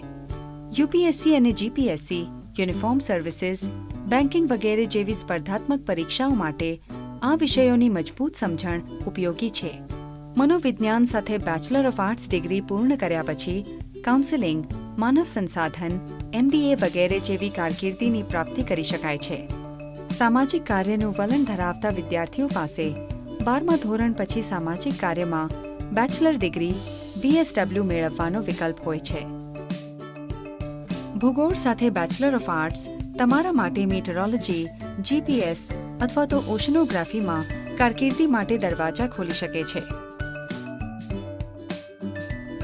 યુપીએસસી અને જીપીએસસી, યુનિફોર્મ સર્વિસીસ, બેન્કિંગ વગેરે જેવી સ્પર્ધાત્મક પરીક્ષાઓ માટે આ વિષયોની મજબૂત સમજણ ઉપયોગી છે. મનોવિજ્ઞાન સાથે બેચલર ઓફ આર્ટ્સ ડિગ્રી પૂર્ણ કર્યા પછી કાઉન્સેલિંગ, માનવ સંસાધન, MBA વગેરે જેવી કારકિર્દીની પ્રાપ્તિ કરી શકાય છે. સામાજિક કાર્યનું વલણ ધરાવતા વિદ્યાર્થીઓ પાસે 12મા ધોરણ પછી સામાજિક કાર્યમાં બેચલર ડિગ્રી BSW મેળવવાનો વિકલ્પ હોય છે. ભૂગોળ સાથે બેચલર ઓફ આર્ટ્સ તમારા માટે મીટરોલોજી, GPS અથવા તો ઓશનોગ્રાફીમાં કારકિર્દી માટે દરવાજા ખોલી શકે છે.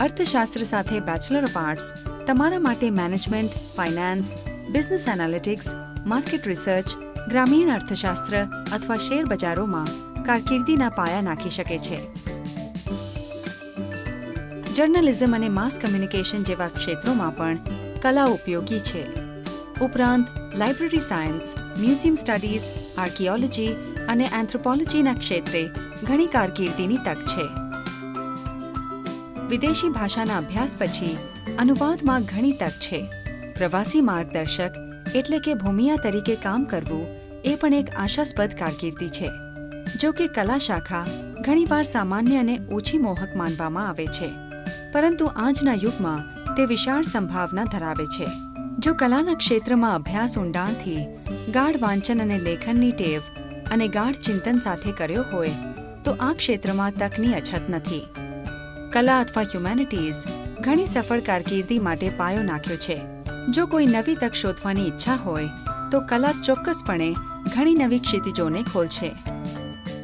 અર્થશાસ્ત્ર સાથે બેચલર ઓફ આર્ટ્સ તમારા માટે management, finance, business analytics, market research, ગ્રામીણ અર્થશાસ્ત્ર અથવા શેર બજારોમાં કારકિર્દીના પાયા નાખી શકે છે. જર્નલિઝમ અને માસ કમ્યુનિકેશન જેવા ક્ષેત્રોમાં પણ કલા ઉપયોગી છે. ઉપરાંત library science, museum studies, archaeology અને એન્થ્રોપોલોજીના ક્ષેત્રે ઘણી કારકિર્દીની તક છે. વિદેશી ભાષાના અભ્યાસ પછી અનુવાદમાં ઘણી તક છે. પ્રવાસી માર્ગદર્શક એટલે કે ભૂમિયા તરીકે કામ કરવું એ પણ એક આશાસ્પદ કારકિર્દી છે. જો કે કલા શાખા ઘણીવાર સામાન્ય અને ઓછી મોહક માનવામાં આવે છે, પરંતુ આજના યુગમાં તે વિશાળ સંભાવના ધરાવે છે. જો કલાના ક્ષેત્રમાં અભ્યાસ ઊંડાણથી, ગાઢ વાંચન અને લેખનની ટેવ અને ગાઢ ચિંતન સાથે કર્યો હોય તો આ ક્ષેત્રમાં તકની અછત નથી. કલા અથવા હ્યુમેનિટીઝ ઘણી સફળ કારકિર્દી માટે પાયો નાખ્યો છે. જો કોઈ નવી તક શોધવાની ઈચ્છા હોય તો કલા ચોક્કસપણે ઘણી નવી ક્ષિતિજોને ખોલશે.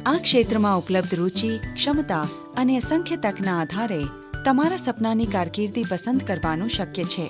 આ ક્ષેત્રમાં ઉપલબ્ધ રુચિ, ક્ષમતા અને અસંખ્ય તકના આધારે તમારા સપનાની કારકિર્દી પસંદ કરવાનું શક્ય છે.